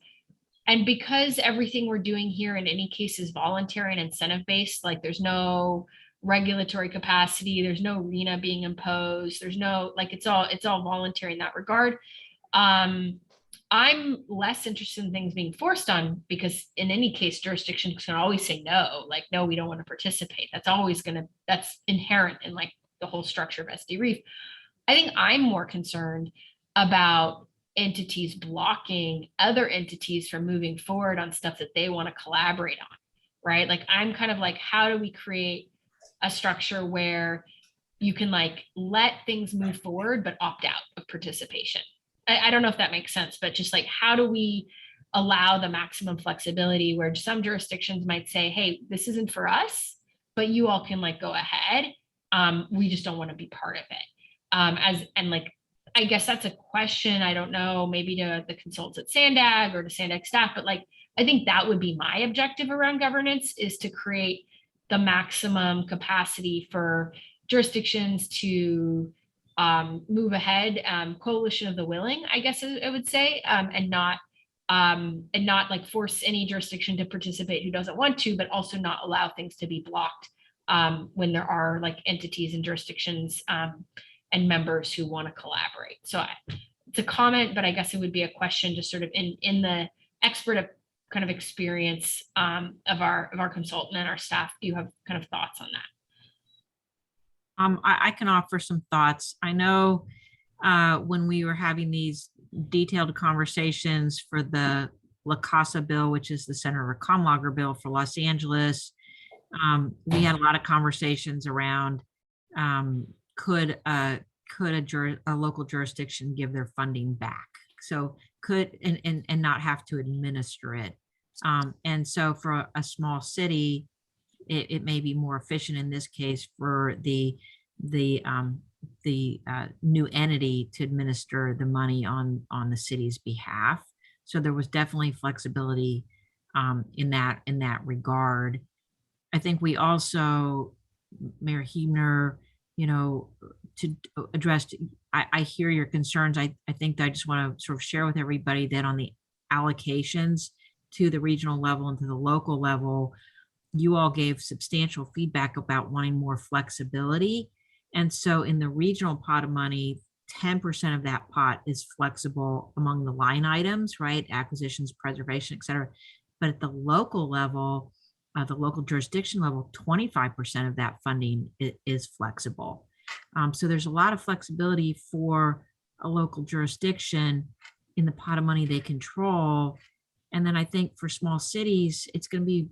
And because everything we're doing here in any case is voluntary and incentive-based, like there's no regulatory capacity, there's no RENA being imposed, there's no, like, it's all voluntary in that regard. I'm less interested in things being forced on, because in any case, jurisdictions can always say no, like, no, we don't want to participate. That's inherent in like the whole structure of SD Reef. I think I'm more concerned about entities blocking other entities from moving forward on stuff that they want to collaborate on, right? Like, I'm kind of like, how do we create a structure where you can like let things move forward, but opt out of participation? I don't know if that makes sense, but just like, how do we allow the maximum flexibility where some jurisdictions might say, hey, this isn't for us, but you all can like go ahead. We just don't want to be part of it. I guess that's a question, I don't know, maybe to the consultants at Sandag or to Sandag staff, but like, I think that would be my objective around governance, is to create the maximum capacity for jurisdictions to move ahead, coalition of the willing, I guess I would say, and not like force any jurisdiction to participate who doesn't want to, but also not allow things to be blocked when there are like entities and jurisdictions and members who want to collaborate. So it's a comment, but I guess it would be a question, just sort of in the expert kind of experience of our consultant and our staff. Do you have kind of thoughts on that? I can offer some thoughts. I know when we were having these detailed conversations for the La Casa bill, which is the Senator Kamlager bill for Los Angeles, we had a lot of conversations around could a local jurisdiction give their funding back? So could and not have to administer it. And so for a small city, it may be more efficient in this case for the new entity to administer the money on the city's behalf. So there was definitely flexibility in that regard. I think we also, Mayor Huebner, to address, I hear your concerns. I think that I just want to sort of share with everybody that on the allocations to the regional level and to the local level, you all gave substantial feedback about wanting more flexibility. And so in the regional pot of money, 10% of that pot is flexible among the line items, right? Acquisitions, preservation, et cetera. But at the local level, the local jurisdiction level, 25% of that funding is flexible. So there's a lot of flexibility for a local jurisdiction in the pot of money they control. And then I think for small cities, it's going to be,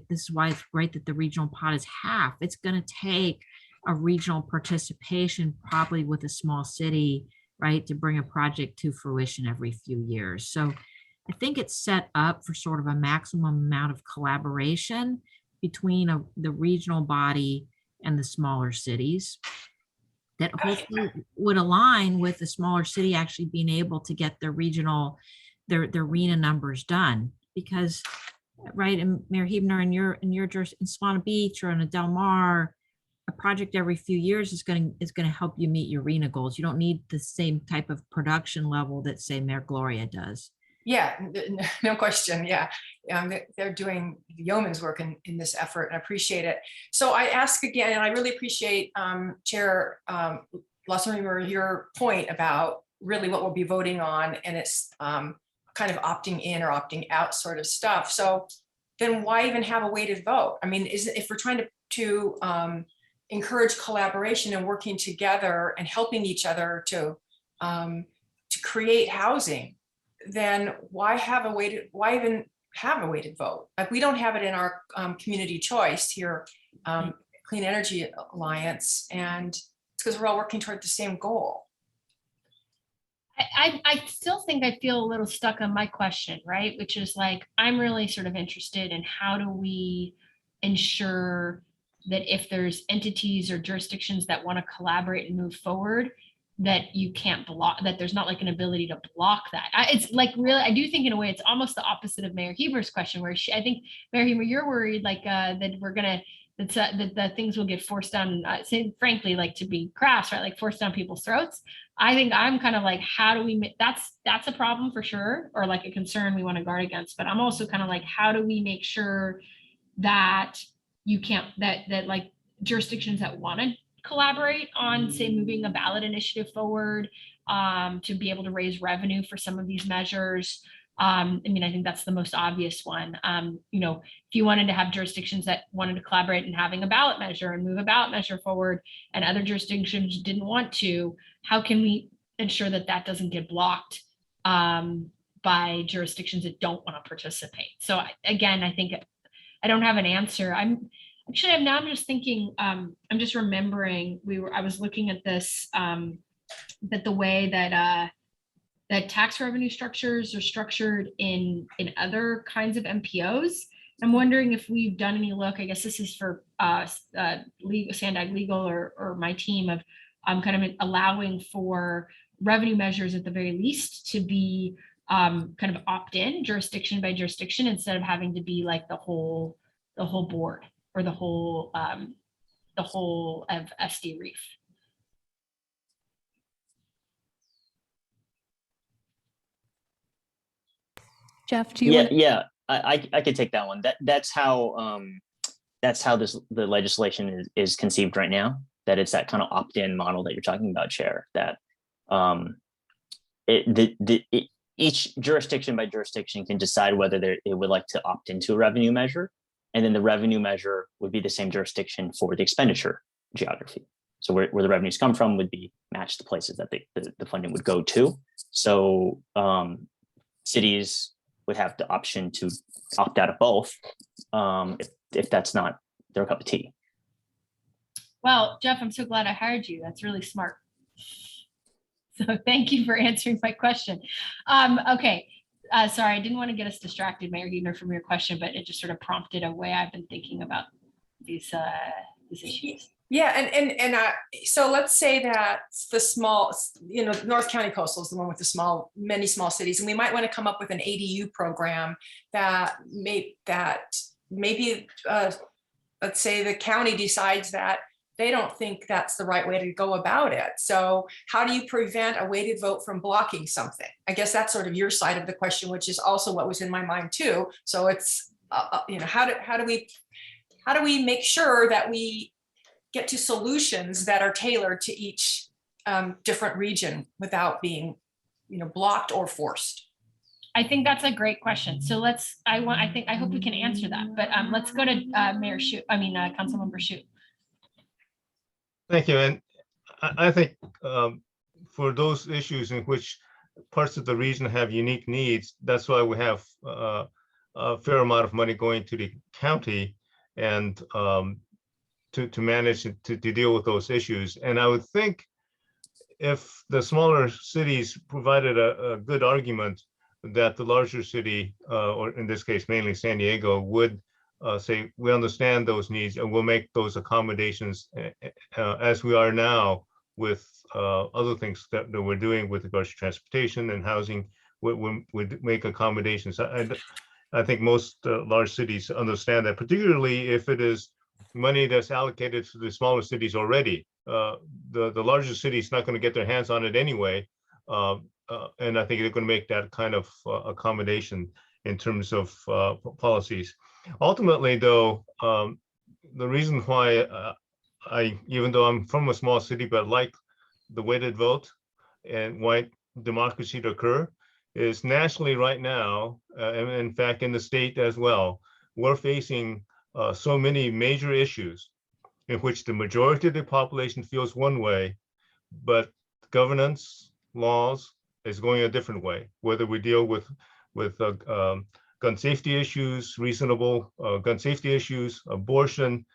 this is why it's great that the regional pot is half. It's going to take a regional participation, probably with a small city, right, to bring a project to fruition every few years. So I think it's set up for sort of a maximum amount of collaboration between the regional body and the smaller cities that hopefully would align with the smaller city actually being able to get their regional, their RENA numbers done. Because, right, and Mayor Huebner, in your in Solana Beach or in Del Mar, a project every few years is going to help you meet your RENA goals. You don't need the same type of production level that, say, Mayor Gloria does. Yeah, no question. Yeah, they're doing yeoman's work in this effort, and I appreciate it. So I ask again, and I really appreciate Chair Lawson-Remer, your point about really what we'll be voting on, and it's kind of opting in or opting out sort of stuff. So then why even have a weighted vote? I mean, if we're trying to encourage collaboration and working together and helping each other to create housing, then why even have a weighted vote? Like, we don't have it in our community choice here, Clean Energy Alliance, and it's because we're all working toward the same goal. I still think I feel a little stuck on my question, right? Which is like, I'm really sort of interested in how do we ensure that if there's entities or jurisdictions that want to collaborate and move forward, that you can't block, that there's not like an ability to block that. It's like, really, I do think in a way it's almost the opposite of Mayor Huebner's question, where I think, Mayor Huebner, you're worried like that we're gonna, that things will get forced down, frankly, like, to be crass, right? Like forced down people's throats. I think I'm kind of like, how do we make, that's a problem for sure, or like a concern we want to guard against. But I'm also kind of like, how do we make sure that you can't, that like jurisdictions that want to collaborate on, say, moving a ballot initiative forward to be able to raise revenue for some of these measures. I mean, I think that's the most obvious one. If you wanted to have jurisdictions that wanted to collaborate in having a ballot measure and move a ballot measure forward, and other jurisdictions didn't want to, how can we ensure that that doesn't get blocked by jurisdictions that don't want to participate? So again, I think I don't have an answer. I'm just thinking, I'm just remembering I was looking at this, that the way that that tax revenue structures are structured in other kinds of MPOs. I'm wondering if we've done any look, I guess this is for Sandag Legal or my team, of kind of allowing for revenue measures at the very least to be kind of opt-in jurisdiction by jurisdiction, instead of having to be like the whole board or the whole of SD Reef. Jeff, do you Yeah, want? yeah, I could take that one. That's how the legislation is conceived right now. That it's that kind of opt-in model that you're talking about, Chair. That each jurisdiction by jurisdiction can decide whether it would like to opt into a revenue measure, and then the revenue measure would be the same jurisdiction for the expenditure geography. So where the revenues come from would be matched the places that the funding would go to. So cities would have the option to opt out of both if that's not their cup of tea. Well, Jeff, I'm so glad I hired you. That's really smart. So thank you for answering my question. Okay, sorry, I didn't want to get us distracted, Mayor Huebner, from your question, but it just sort of prompted a way I've been thinking about these issues. Yeah, and so let's say that the small, North County Coastal is the one with the many small cities, and we might want to come up with an ADU program that maybe let's say the county decides that they don't think that's the right way to go about it. So how do you prevent a weighted vote from blocking something? I guess that's sort of your side of the question, which is also what was in my mind too. So it's how do we make sure that we get to solutions that are tailored to each different region without being, blocked or forced? I think that's a great question. So I hope we can answer that, but let's go to Councilmember Shute. Thank you. And I think for those issues in which parts of the region have unique needs, that's why we have a fair amount of money going to the county and to manage to deal with those issues. And I would think if the smaller cities provided a good argument that the larger city, or in this case, mainly San Diego, would say, we understand those needs and we'll make those accommodations as we are now with other things that we're doing with regards to transportation and housing, would make accommodations. I think most large cities understand that, particularly if it is money that's allocated to the smaller cities already. The larger cities not going to get their hands on it anyway. And I think they're going to make that kind of accommodation in terms of policies. Ultimately, though, the reason why even though I'm from a small city, but like the weighted vote and white democracy to occur, is nationally right now, and in fact in the state as well, we're facing so many major issues in which the majority of the population feels one way, but governance, laws is going a different way, whether we deal with gun safety issues, reasonable gun safety issues, abortion.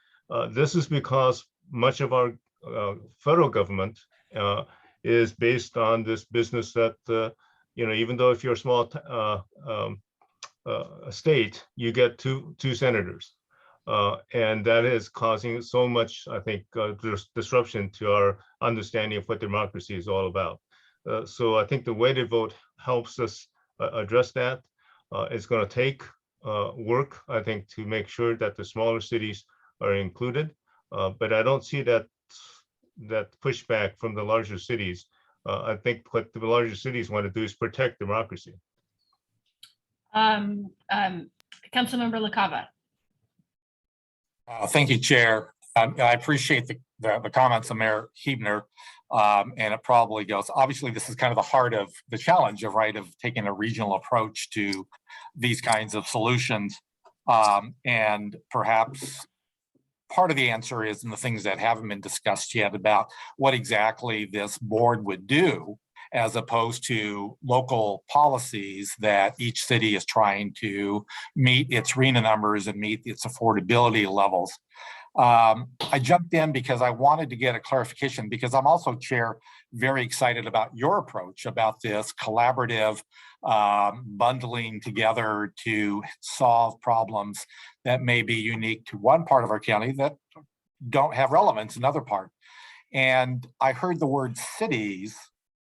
This is because much of our federal government is based on this business that, even though if you're a small state, you get two senators. And that is causing so much, I think, disruption to our understanding of what democracy is all about. So I think the weighted vote helps us address that. It's going to take work, I think, to make sure that the smaller cities are included. But I don't see that pushback from the larger cities. I think what the larger cities want to do is protect democracy. Councilmember LaCava. Thank you, Chair. I appreciate the comments of Mayor Huebner, and it probably goes, obviously this is kind of the heart of the challenge of taking a regional approach to these kinds of solutions. And perhaps part of the answer is in the things that haven't been discussed yet about what exactly this board would do, as opposed to local policies that each city is trying to meet its RHNA numbers and meet its affordability levels. I jumped in because I wanted to get a clarification, because I'm also, Chair, very excited about your approach about this collaborative bundling together to solve problems that may be unique to one part of our county that don't have relevance in another part. And I heard the word cities,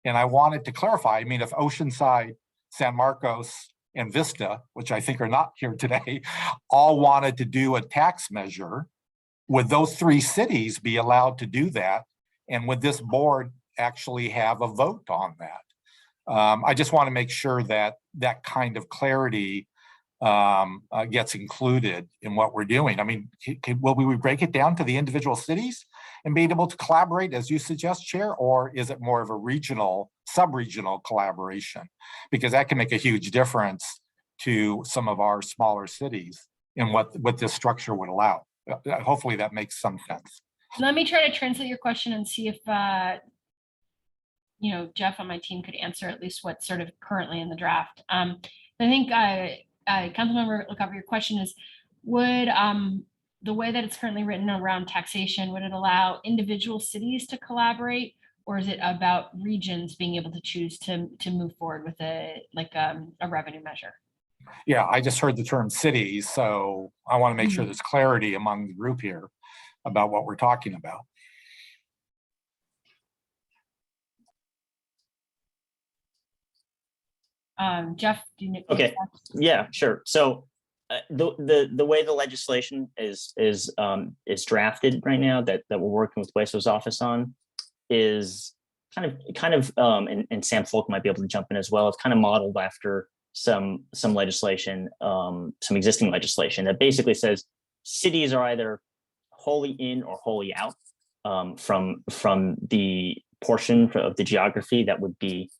and I wanted to clarify. I mean, if Oceanside, San Marcos, and Vista, which I think are not here today, all wanted to do a tax measure, would those three cities be allowed to do that? And would this board actually have a vote on that? I just want to make sure that that kind of clarity gets included in what we're doing. I mean, will we break it down to the individual cities and being able to collaborate as you suggest, Chair, or is it more of a regional, sub-regional collaboration? Because that can make a huge difference to some of our smaller cities in what this structure would allow. Hopefully that makes some sense. Let me try to translate your question and see if you know, Jeff on my team could answer at least what's sort of currently in the draft. I think Councilmember LaCover, your question is, would the way that it's currently written around taxation, would it allow individual cities to collaborate, or is it about regions being able to choose to move forward with a revenue measure? Yeah, I just heard the term cities, so I want to make sure there's clarity among the group here about what we're talking about. Jeff, do you Okay, yeah, sure. So the way the legislation is drafted right now that we're working with Hueso's office on is kind of and Sam Folk might be able to jump in as well. It's kind of modeled after some legislation, some existing legislation that basically says cities are either wholly in or wholly out from the portion of the geography that would be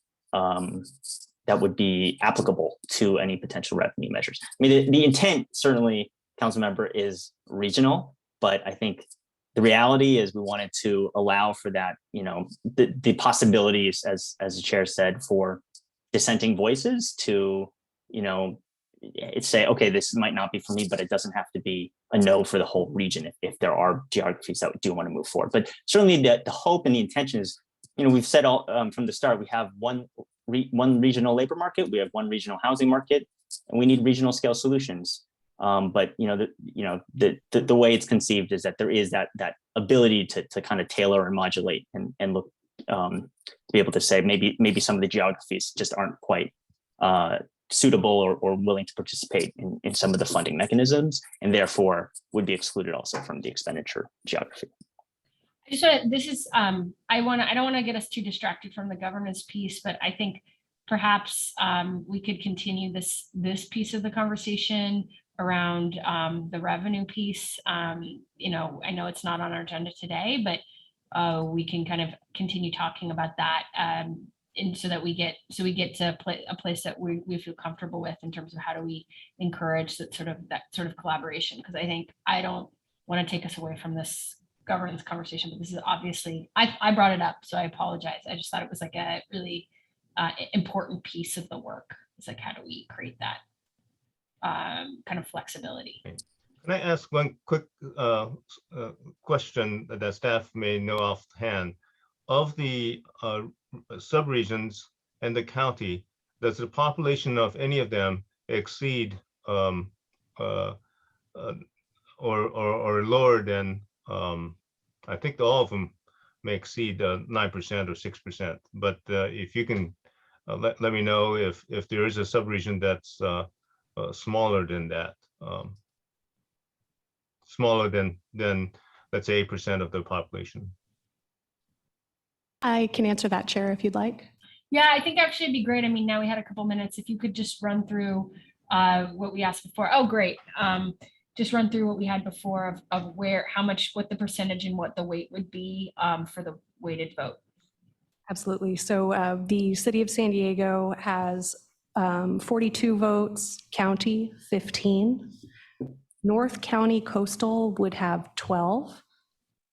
applicable to any potential revenue measures. I mean, the intent certainly, council member, is regional, but I think the reality is we wanted to allow for that, you know, the possibilities, as the chair said, for dissenting voices to, you know, say, okay, this might not be for me, but it doesn't have to be a no for the whole region if there are geographies that do want to move forward. But certainly the hope and the intention is, you know, we've said all from the start, we have one regional labor market, we have one regional housing market, and we need regional scale solutions. But you know, the way it's conceived is that there is that ability to kind of tailor and modulate and look to be able to say maybe some of the geographies just aren't quite suitable or willing to participate in some of the funding mechanisms, and therefore would be excluded also from the expenditure geography. I just want to, this is, I don't want to get us too distracted from the governance piece, but I think perhaps we could continue this piece of the conversation around the revenue piece. You know, I know it's not on our agenda today, but we can kind of continue talking about that. And so that we get to a place that we feel comfortable with in terms of how do we encourage that sort of collaboration. Because I think I don't want to take us away from this governance conversation, but this is obviously, I brought it up, so I apologize. I just thought it was like a really important piece of the work. It's like, how do we create that kind of flexibility? Can I ask one quick question that staff may know offhand? Of the subregions and the county, does the population of any of them exceed or lower than, I think all of them may exceed 9% or 6%, but if you can let me know if there is a subregion that's smaller than that, smaller than let's say 8% of the population. I can answer that, Chair, if you'd like. Yeah, I think actually it'd be great. I mean, now we had a couple minutes. If you could just run through what we asked before. Oh, great. Just run through what we had before of where, how much, what the percentage and what the weight would be for the weighted vote. Absolutely. So the city of San Diego has 42 votes, county 15. North County Coastal would have 12.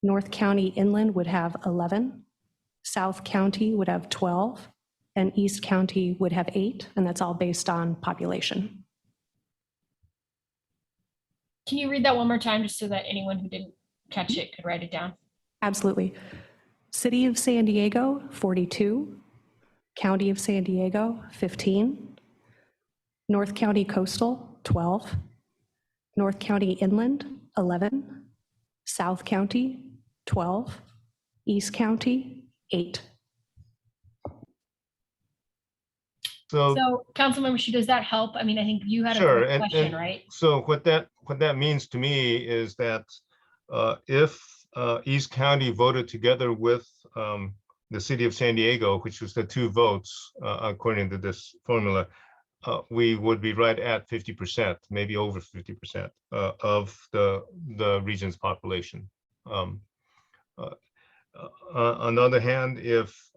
North County Inland would have 11. South County would have 12. And East County would have 8. And that's all based on population. Can you read that one more time just so that anyone who didn't catch it could write it down? Absolutely. City of San Diego, 42. County of San Diego, 15. North County Coastal, 12. North County Inland, 11. South County, 12. East County, 8. So Councilmember Xu, does that help? I mean, I think you had sure, a question, right? So what that means to me is that if East County voted together with the city of San Diego, which was the 2 votes, according to this formula, we would be right at 50%, maybe over 50% of the region's population. On the other hand, if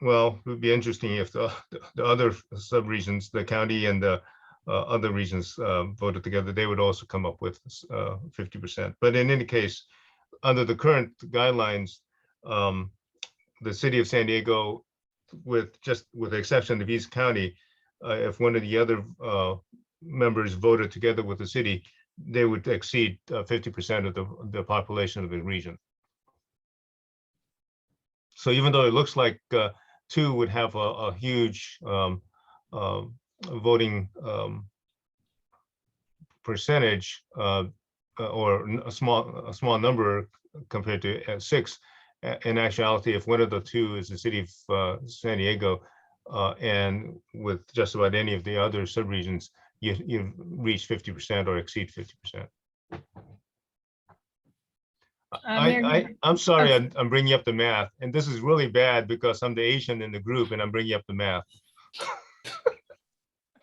well, it would be interesting if the other subregions, the county and the other regions voted together, they would also come up with 50%. But in any case, under the current guidelines, the city of San Diego, with the exception of East County, if one of the other members voted together with the city, they would exceed 50% of the population of the region. So even though it looks like 2 would have a huge voting percentage, or a small number compared to 6, in actuality, if one of the 2 is the city of San Diego, and with just about any of the other subregions, you reach 50% or exceed 50%. I'm sorry, I'm bringing up the math, and this is really bad because I'm the Asian in the group and I'm bringing up the math.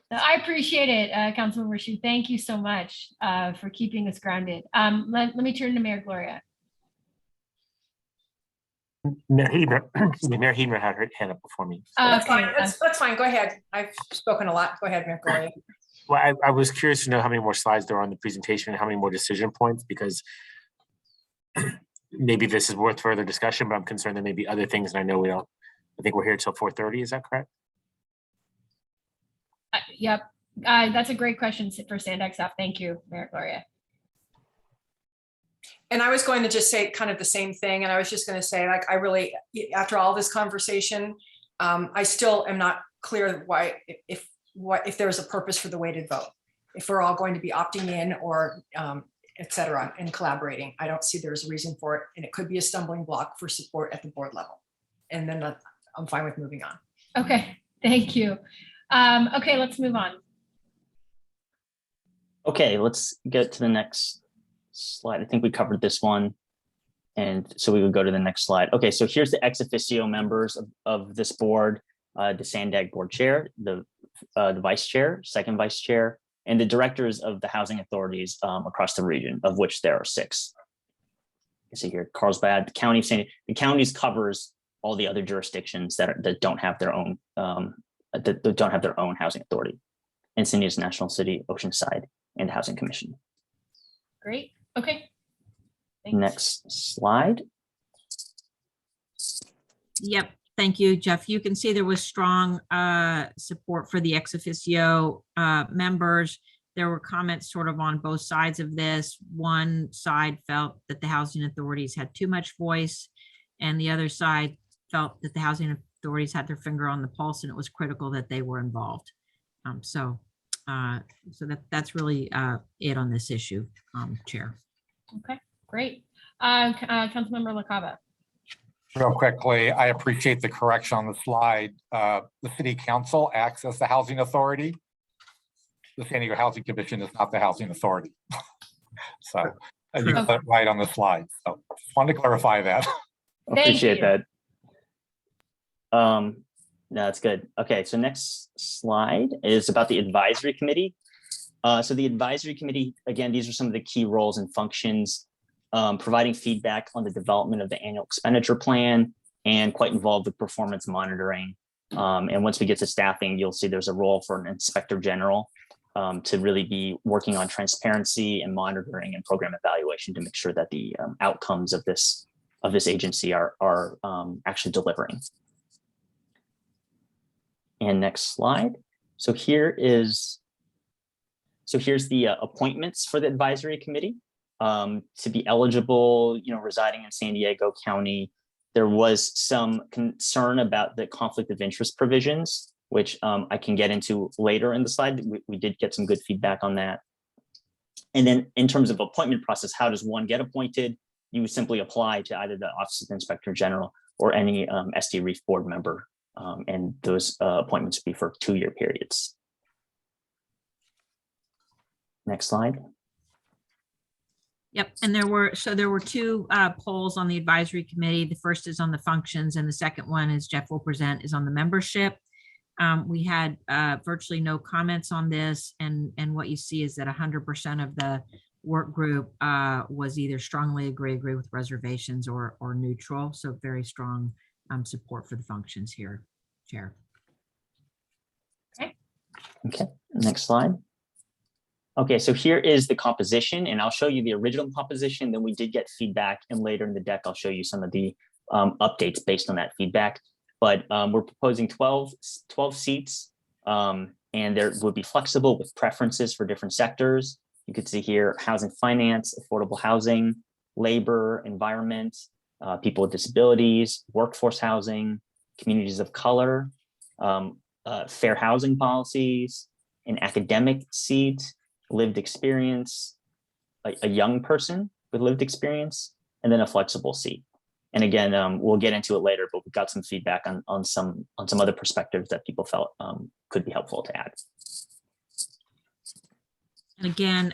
I appreciate it, Councilmember Shu. Thank you so much for keeping us grounded. Let me turn to Mayor Gloria. Mayor Heber had her hand up before me. That's fine. That's fine. Go ahead. I've spoken a lot. Go ahead, Mayor Gloria. Well, I was curious to know how many more slides there are on the presentation and how many more decision points, because maybe this is worth further discussion, but I'm concerned there may be other things, and I know we don't. I think we're here till 4:30. Is that correct? Yep. That's a great question for Sandag staff. Thank you, Mayor Gloria. And I was going to just say kind of the same thing. And I was just going to say, like, I really, after all this conversation, I still am not clear why, if there's a purpose for the weighted vote, if we're all going to be opting in or et cetera, and collaborating. I don't see there's a reason for it. And it could be a stumbling block for support at the board level. And then I'm fine with moving on. Okay, thank you. Okay, let's move on. Okay, let's get to the next slide. I think we covered this one. And so we would go to the next slide. Okay, so here's the ex officio members of this board, the Sandag board chair, the vice chair, second vice chair, and the directors of the housing authorities across the region, of which there are 6. You see here, Carlsbad, the county of the counties covers all the other jurisdictions that don't have their own that don't have their own housing authority. Encinitas National City, Oceanside, and Housing Commission. Great. Okay. Thanks. Next slide. Yep. Thank you, Jeff. You can see there was strong support for the ex officio members. There were comments sort of on both sides of this. One side felt that the housing authorities had too much voice, and the other side felt that the housing authorities had their finger on the pulse and it was critical that they were involved. So that's really it on this issue, Chair. Okay, great. Councilmember LaCava. Real quickly, I appreciate the correction on the slide. The city council acts as the housing authority. The San Diego Housing Commission is not the housing authority. So you got it right on the slide. So just wanted to clarify that. Appreciate that. No, that's good. Okay, so next slide is about the advisory committee. So the advisory committee, again, these are some of the key roles and functions, providing feedback on the development of the annual expenditure plan and quite involved with performance monitoring. And once we get to staffing, you'll see there's a role for an inspector general to really be working on transparency and monitoring and program evaluation to make sure that the outcomes of this agency are actually delivering. And next slide. So here's the appointments for the advisory committee. To be eligible, residing in San Diego County, there was some concern about the conflict of interest provisions, which I can get into later in the slide. We did get some good feedback on that. And then in terms of appointment process, how does one get appointed? You would simply apply to either the Office of the Inspector General or any SD REEF board member. And those appointments would be for 2-year periods. Next slide. Yep, and there were two polls on the advisory committee. The first is on the functions, and the second one, as Jeff will present, is on the membership. We had virtually no comments on this, and what you see is that 100% of the work group was either strongly agree with reservations or neutral. So very strong support for the functions here, Chair. Okay, next slide. Okay, so here is the composition, and I'll show you the original composition. Then we did get feedback, and later in the deck, I'll show you some of the updates based on that feedback. But we're proposing 12 seats, and there would be flexible with preferences for different sectors. You could see here, housing finance, affordable housing, labor, environment, people with disabilities, workforce housing, communities of color, fair housing policies, an academic seat, lived experience, a young person with lived experience, and then a flexible seat. And again, we'll get into it later, but we've got some feedback on some other perspectives that people felt could be helpful to add. And again,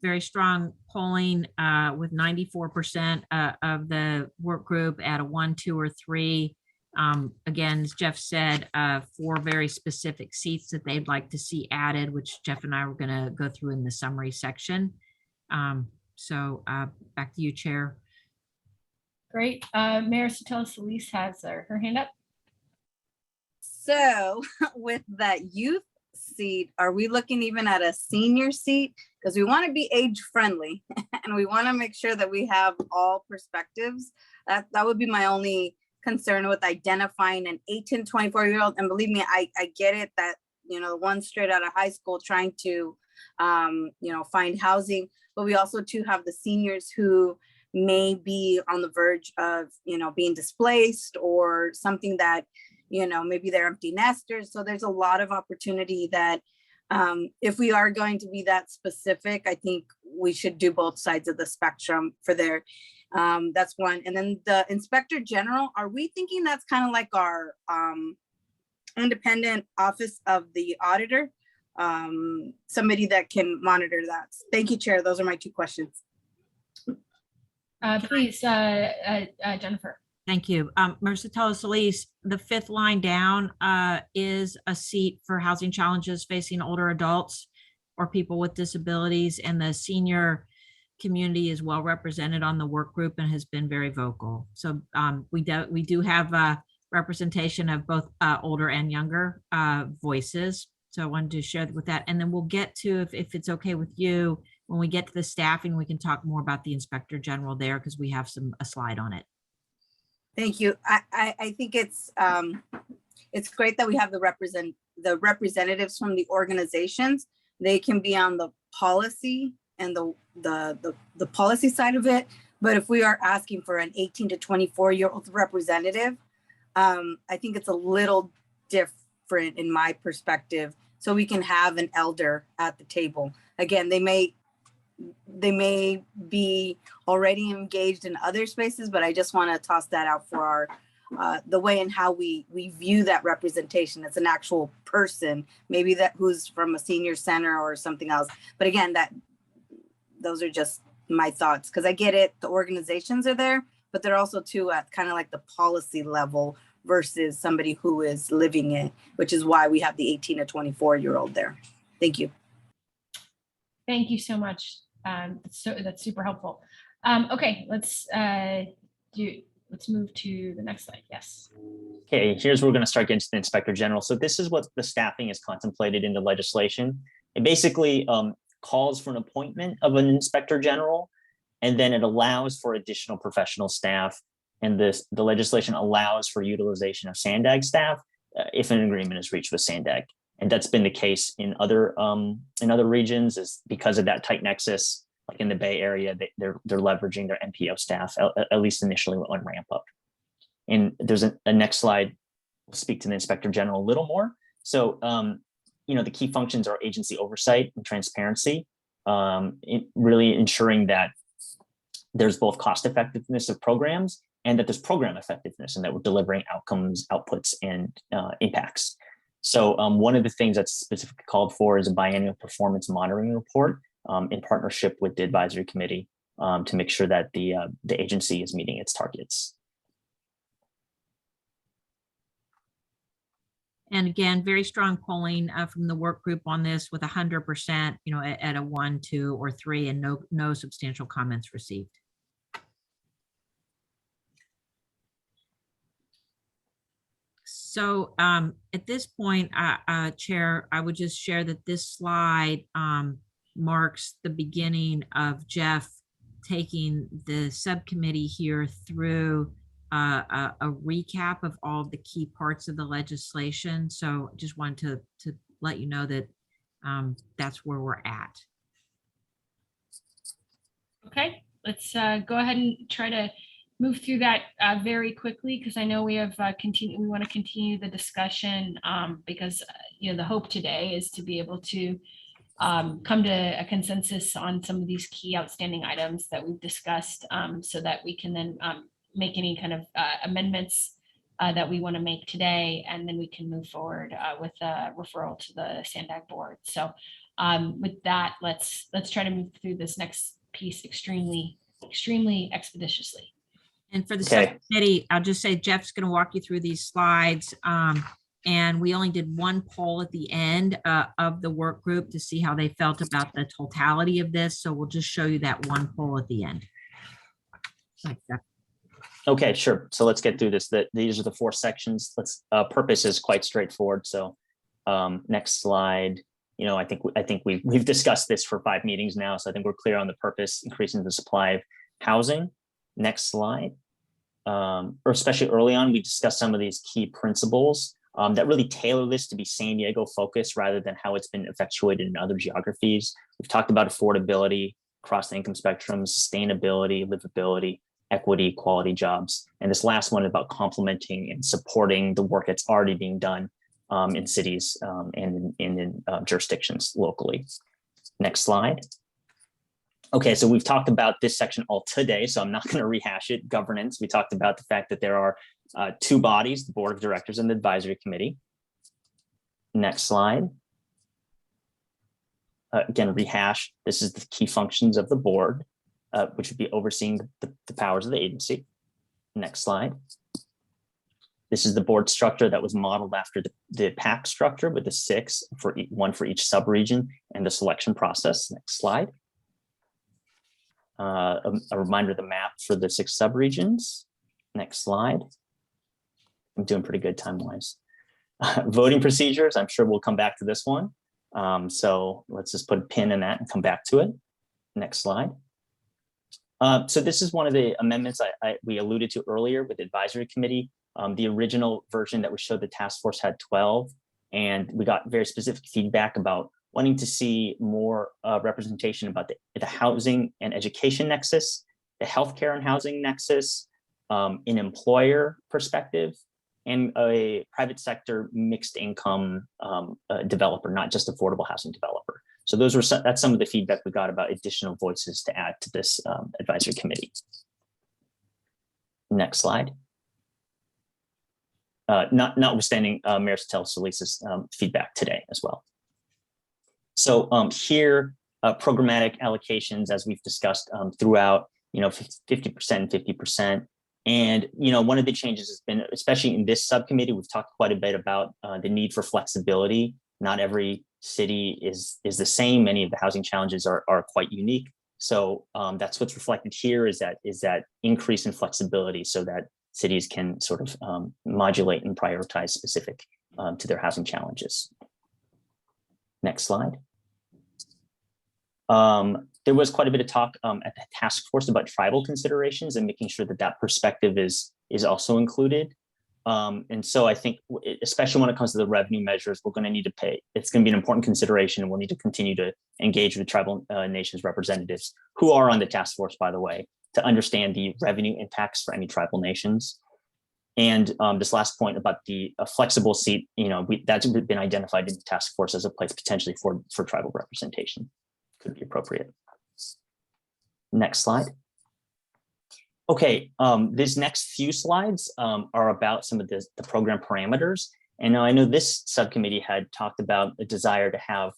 very strong polling with 94% of the work group at a 1, 2, or 3. Again, as Jeff said, 4 very specific seats that they'd like to see added, which Jeff and I were going to go through in the summary section. So back to you, Chair. Great. Mayor Sotelo-Solis has her hand up. So with that youth seat, are we looking even at a senior seat? Because we want to be age friendly and we want to make sure that we have all perspectives. That would be my only concern with identifying an 18 to 24-year-old. And believe me, I get it that, you know, one straight out of high school trying to, find housing, but we also too have the seniors who may be on the verge of, being displaced or something that, maybe they're empty nesters. So there's a lot of opportunity that if we are going to be that specific, I think we should do both sides of the spectrum for there. That's one. And then the Inspector General, are we thinking that's kind of like our independent office of the auditor? Somebody that can monitor that. Thank you, Chair. Those are my 2 questions. Please, Jennifer. Thank you. Mayor Sotelo-Solis, the 5th line down is a seat for housing challenges facing older adults or people with disabilities, and the senior community is well represented on the work group and has been very vocal. So we do have a representation of both older and younger voices. So I wanted to share with that. And then we'll get to, if it's okay with you, when we get to the staffing, we can talk more about the Inspector General there because we have a slide on it. Thank you. I think it's great that we have the representatives from the organizations. They can be on the policy and the policy side of it. But if we are asking for an 18 to 24-year-old representative, I think it's a little different in my perspective. So we can have an elder at the table. Again, they may be already engaged in other spaces, but I just want to toss that out for our the way and how we view that representation as an actual person, maybe that who's from a senior center or something else. But again, those are just my thoughts, because I get it, the organizations are there, but they're also too at kind of like the policy level versus somebody who is living it, which is why we have the 18 to 24-year-old there. Thank you. Thank you so much. That's super helpful. Okay, let's move to the next slide. Yes. Okay, here's where we're going to start getting to the Inspector General. So this is what the staffing is contemplated in the legislation. It basically calls for an appointment of an Inspector General, and then it allows for additional professional staff. And the legislation allows for utilization of SANDAG staff if an agreement is reached with SANDAG. And that's been the case in other regions, is because of that tight nexus. Like in the Bay Area, they're leveraging their NPO staff, at least initially on ramp up. And there's a next slide. We'll speak to the Inspector General a little more. So, the key functions are agency oversight and transparency, really ensuring that there's both cost effectiveness of programs and that there's program effectiveness, and that we're delivering outcomes, outputs, and impacts. So one of the things that's specifically called for is a biannual performance monitoring report in partnership with the advisory committee. to make sure that the agency is meeting its targets. And again, very strong polling from the work group on this with 100%, at a 1, 2, or 3, and no substantial comments received. So at this point, Chair, I would just share that this slide marks the beginning of Jeff taking the subcommittee here through a recap of all of the key parts of the legislation. So just wanted to let you know that that's where we're at. Okay, let's go ahead and try to move through that very quickly, because I know we have we want to continue the discussion because the hope today is to be able to come to a consensus on some of these key outstanding items that we've discussed, so that we can then make any kind of amendments that we want to make today, and then we can move forward with a referral to the SANDAG board. So with that, let's try to move through this next piece extremely expeditiously. And for the Okay. subcommittee, I'll just say Jeff's going to walk you through these slides. And we only did one poll at the end of the work group to see how they felt about the totality of this. So we'll just show you that one poll at the end. Like that. Okay, sure. So let's get through this. These are the 4 sections. Purpose is quite straightforward. So next slide. I think we've discussed this for 5 meetings now. So I think we're clear on the purpose: increasing the supply of housing. Next slide. Or especially early on, we discussed some of these key principles that really tailor this to be San Diego focused rather than how it's been effectuated in other geographies. We've talked about affordability across the income spectrum, sustainability, livability, equity, quality jobs. And this last one about complementing and supporting the work that's already being done in cities and in jurisdictions locally. Next slide. Okay, so we've talked about this section all today, so I'm not going to rehash it. Governance, we talked about the fact that there are 2 bodies, the Board of Directors and the Advisory Committee. Next slide. Again, rehash, this is the key functions of the board, which would be overseeing the powers of the agency. Next slide. This is the board structure that was modeled after the PAC structure with the 6, one for each subregion, and the selection process. Next slide. A reminder of the map for the 6 subregions. Next slide. I'm doing pretty good time-wise. Voting procedures, I'm sure we'll come back to this one. So let's just put a pin in that and come back to it. Next slide. So this is one of the amendments we alluded to earlier with the advisory committee. The original version that we showed the task force had 12, and we got very specific feedback about wanting to see more representation about the housing and education nexus, the healthcare and housing nexus, an employer perspective, and a private sector mixed income developer, not just affordable housing developer. So that's some of the feedback we got about additional voices to add to this advisory committee. Next slide. Notwithstanding Mayor Solis's feedback today as well. So here, programmatic allocations, as we've discussed throughout, 50%, 50%. And, one of the changes has been, especially in this subcommittee, we've talked quite a bit about the need for flexibility. Not every city is the same. Many of the housing challenges are quite unique. So that's what's reflected here is that increase in flexibility so that cities can sort of modulate and prioritize specific to their housing challenges. Next slide. There was quite a bit of talk at the task force about tribal considerations and making sure that perspective is also included. And so I think, especially when it comes to the revenue measures, we're going to need to pay. It's going to be an important consideration, and we'll need to continue to engage with tribal nations representatives who are on the task force, by the way, to understand the revenue impacts for any tribal nations. And this last point about the flexible seat, that's been identified in the task force as a place potentially for tribal representation. Could be appropriate. Next slide. Okay, these next few slides are about some of the program parameters. And now I know this subcommittee had talked about a desire to have,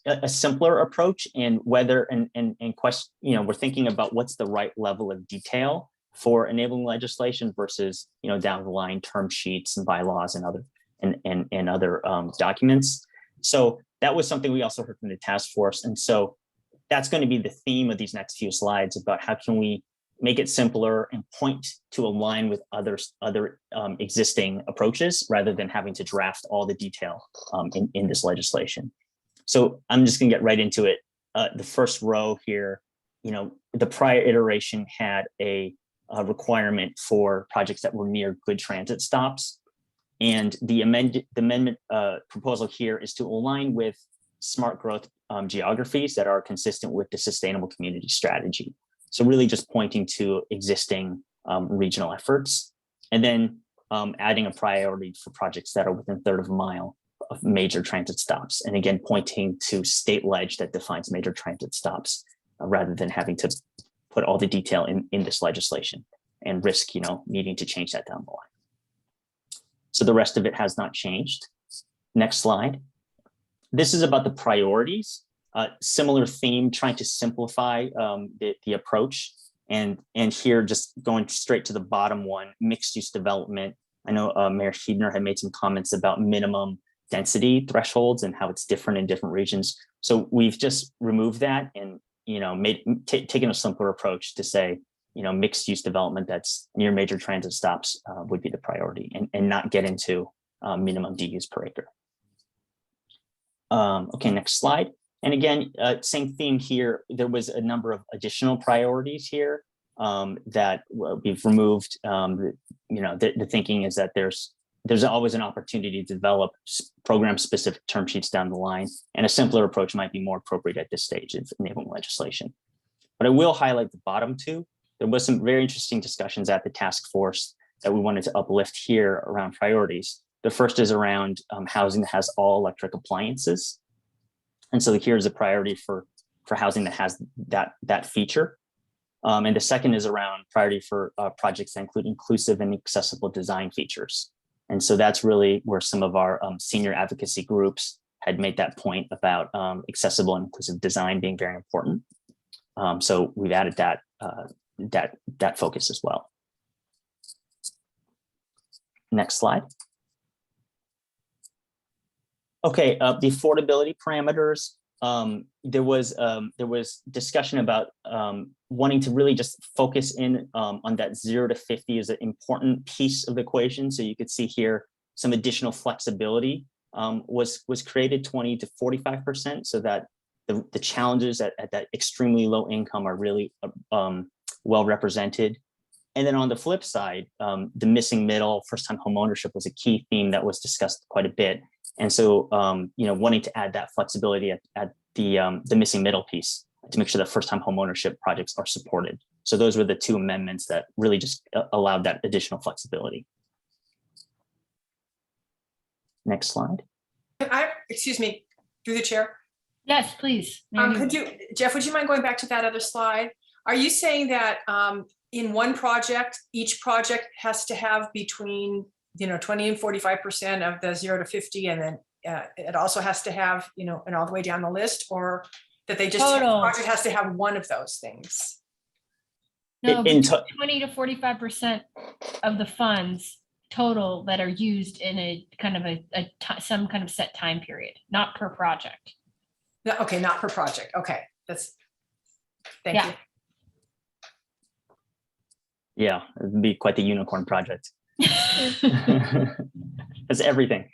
a simpler approach, and whether and question, we're thinking about what's the right level of detail for enabling legislation versus, down the line term sheets and bylaws and other documents. So that was something we also heard from the task force. And so that's going to be the theme of these next few slides about how can we make it simpler and point to align with other existing approaches rather than having to draft all the detail in this legislation. So I'm just going to get right into it. The first row here, the prior iteration had a requirement for projects that were near good transit stops. And the amendment proposal here is to align with smart growth geographies that are consistent with the sustainable community strategy. So really just pointing to existing regional efforts, and then adding a priority for projects that are within a third of a mile of major transit stops. And again, pointing to state ledge that defines major transit stops rather than having to put all the detail in this legislation and risk, needing to change that down the line. So the rest of it has not changed. Next slide. This is about the priorities. Similar theme, trying to simplify the approach. And here, just going straight to the bottom one, mixed use development. I know Mayor Huebner had made some comments about minimum density thresholds and how it's different in different regions. So we've just removed that and, taken a simpler approach to say, mixed use development that's near major transit stops would be the priority, and not get into minimum DUs per acre. Okay, next slide. And again, same theme here. There was a number of additional priorities here that we've removed. The thinking is that there's always an opportunity to develop program-specific term sheets down the line, and a simpler approach might be more appropriate at this stage of enabling legislation. But I will highlight the bottom two. There was some very interesting discussions at the task force that we wanted to uplift here around priorities. The first is around housing that has all electric appliances. And so here's a priority for housing that has that feature. And the second is around priority for projects that include inclusive and accessible design features. And so that's really where some of our senior advocacy groups had made that point about accessible and inclusive design being very important. So we've added that focus as well. Next slide. Okay, the affordability parameters. There was discussion about wanting to really just focus in on that 0 to 50 is an important piece of the equation. So you could see here some additional flexibility was created, 20 to 45%, so that the challenges at that extremely low income are really well represented. And then on the flip side, the missing middle, first-time homeownership was a key theme that was discussed quite a bit. And so, wanting to add that flexibility at the missing middle piece to make sure that first-time homeownership projects are supported. So those were the two amendments that really just allowed that additional flexibility. Next slide. Excuse me, through the chair. Yes, please. Jeff, would you mind going back to that other slide? Are you saying that in one project, each project has to have between 20 and 45% of the 0 to 50, and then it also has to have, and all the way down the list, or that they just project has to have one of those things? No, 20 to 45% of the funds total that are used in a kind of some kind of set time period, not per project. No, okay, not per project. Okay, thank you. Yeah, it'd be quite the unicorn project. That's everything.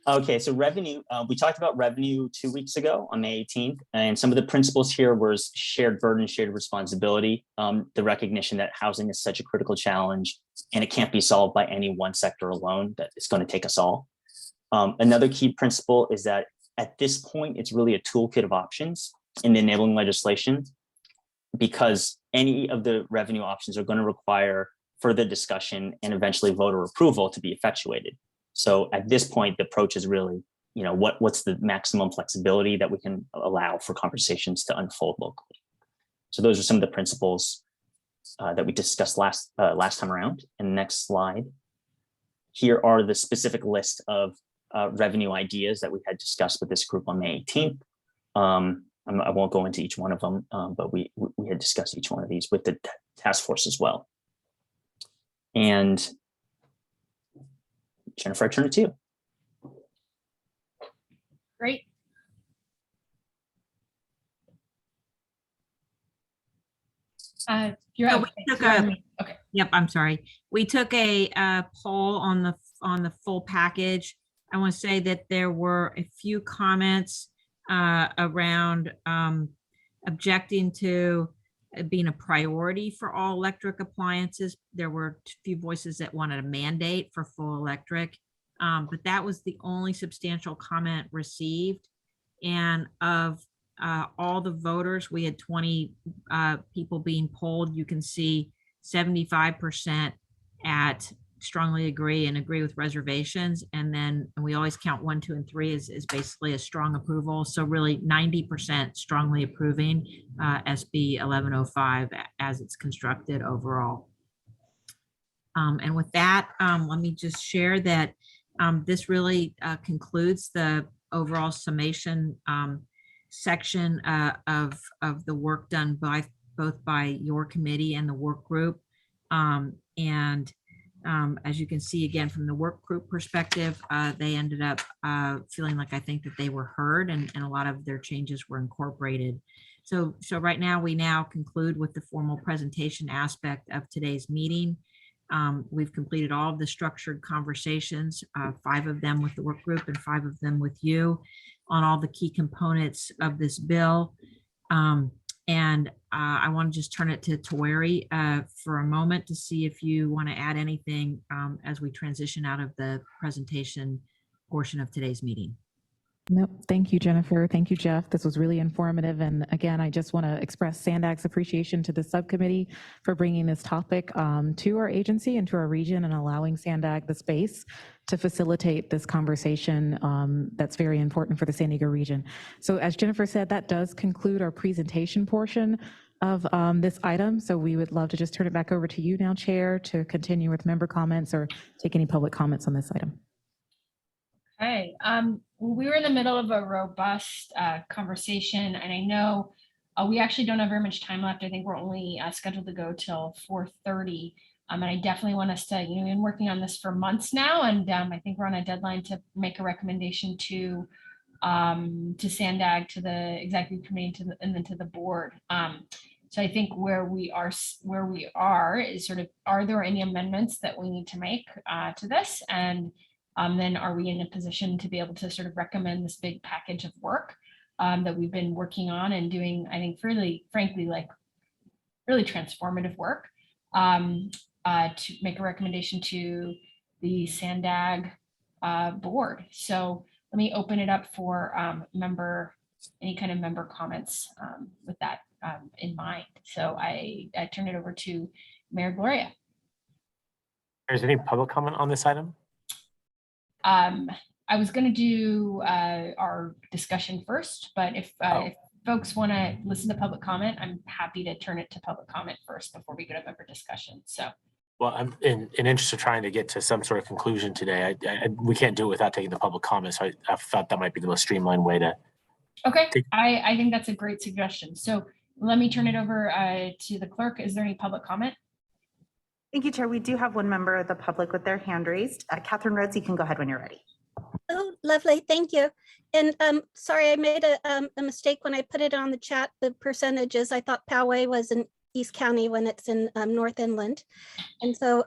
Okay, so revenue, we talked about revenue 2 weeks ago on May 18th, and some of the principles here was shared burden, shared responsibility, the recognition that housing is such a critical challenge and it can't be solved by any one sector alone, that it's going to take us all. Another key principle is that at this point, it's really a toolkit of options in the enabling legislation, because any of the revenue options are going to require further discussion and eventually voter approval to be effectuated. So at this point, the approach is really, what's the maximum flexibility that we can allow for conversations to unfold locally. So those are some of the principles that we discussed last time around. And next slide. Here are the specific list of revenue ideas that we had discussed with this group on May 18th. I won't go into each one of them, but we had discussed each one of these with the task force as well. And Jennifer, I turn it to you. Great. You're So up. we took You're on a- mute. Okay. Yep, I'm sorry. We took a poll on the full package. I want to say that there were a few comments around objecting to it being a priority for all electric appliances. There were a few voices that wanted a mandate for full electric, but that was the only substantial comment received. And of all the voters, we had 20 people being polled. You can see 75% at strongly agree and agree with reservations. And then we always count 1, 2, and 3 is basically a strong approval. So really 90% strongly approving SB 1105 as it's constructed overall. And with that, let me just share that this really concludes the overall summation section of the work done by both by your committee and the work group. As you can see again from the work group perspective, they ended up feeling like I think that they were heard and a lot of their changes were incorporated. So right now we now conclude with the formal presentation aspect of today's meeting. We've completed all of the structured conversations, 5 of them with the work group and 5 of them with you on all the key components of this bill. I want to just turn it to Taweri for a moment to see if you want to add anything as we transition out of the presentation portion of today's meeting. Nope. Thank you, Jennifer. Thank you, Jeff. This was really informative. And again, I just want to express SANDAG's appreciation to the subcommittee for bringing this topic to our agency and to our region and allowing SANDAG the space to facilitate this conversation that's very important for the San Diego region. So as Jennifer said, that does conclude our presentation portion of this item. So we would love to just turn it back over to you now, Chair, to continue with member comments or take any public comments on this item. Okay, we were in the middle of a robust conversation, and I know we actually don't have very much time left. I think we're only scheduled to go till 4:30. And I definitely want us to, we've been working on this for months now, and I think we're on a deadline to make a recommendation to SANDAG, to the executive committee, and then to the board. So I think where we are is sort of, are there any amendments that we need to make to this? And then are we in a position to be able to sort of recommend this big package of work that we've been working on and doing, I think, really, frankly, like really transformative work to make a recommendation to the SANDAG board. So let me open it up for any kind of member comments with that in mind. So I turn it over to Mayor Gloria. Is there any public comment on this item? I was going to do our discussion first, but if folks want to listen to public comment, I'm happy to turn it to public comment first before we go to member discussion. So, well, I'm in interest of trying to get to some sort of conclusion today. We can't do it without taking the public comment, so I thought that might be the most streamlined way to. Okay, I think that's a great suggestion. So let me turn it over to the clerk. Is there any public comment? Thank you, Chair. We do have one member of the public with their hand raised. Catherine Rhodes, you can go ahead when you're ready. Oh, lovely. Thank you. And sorry, I made a mistake when I put it on the chat, the percentages. I thought Poway was in East County when it's in North Inland. And so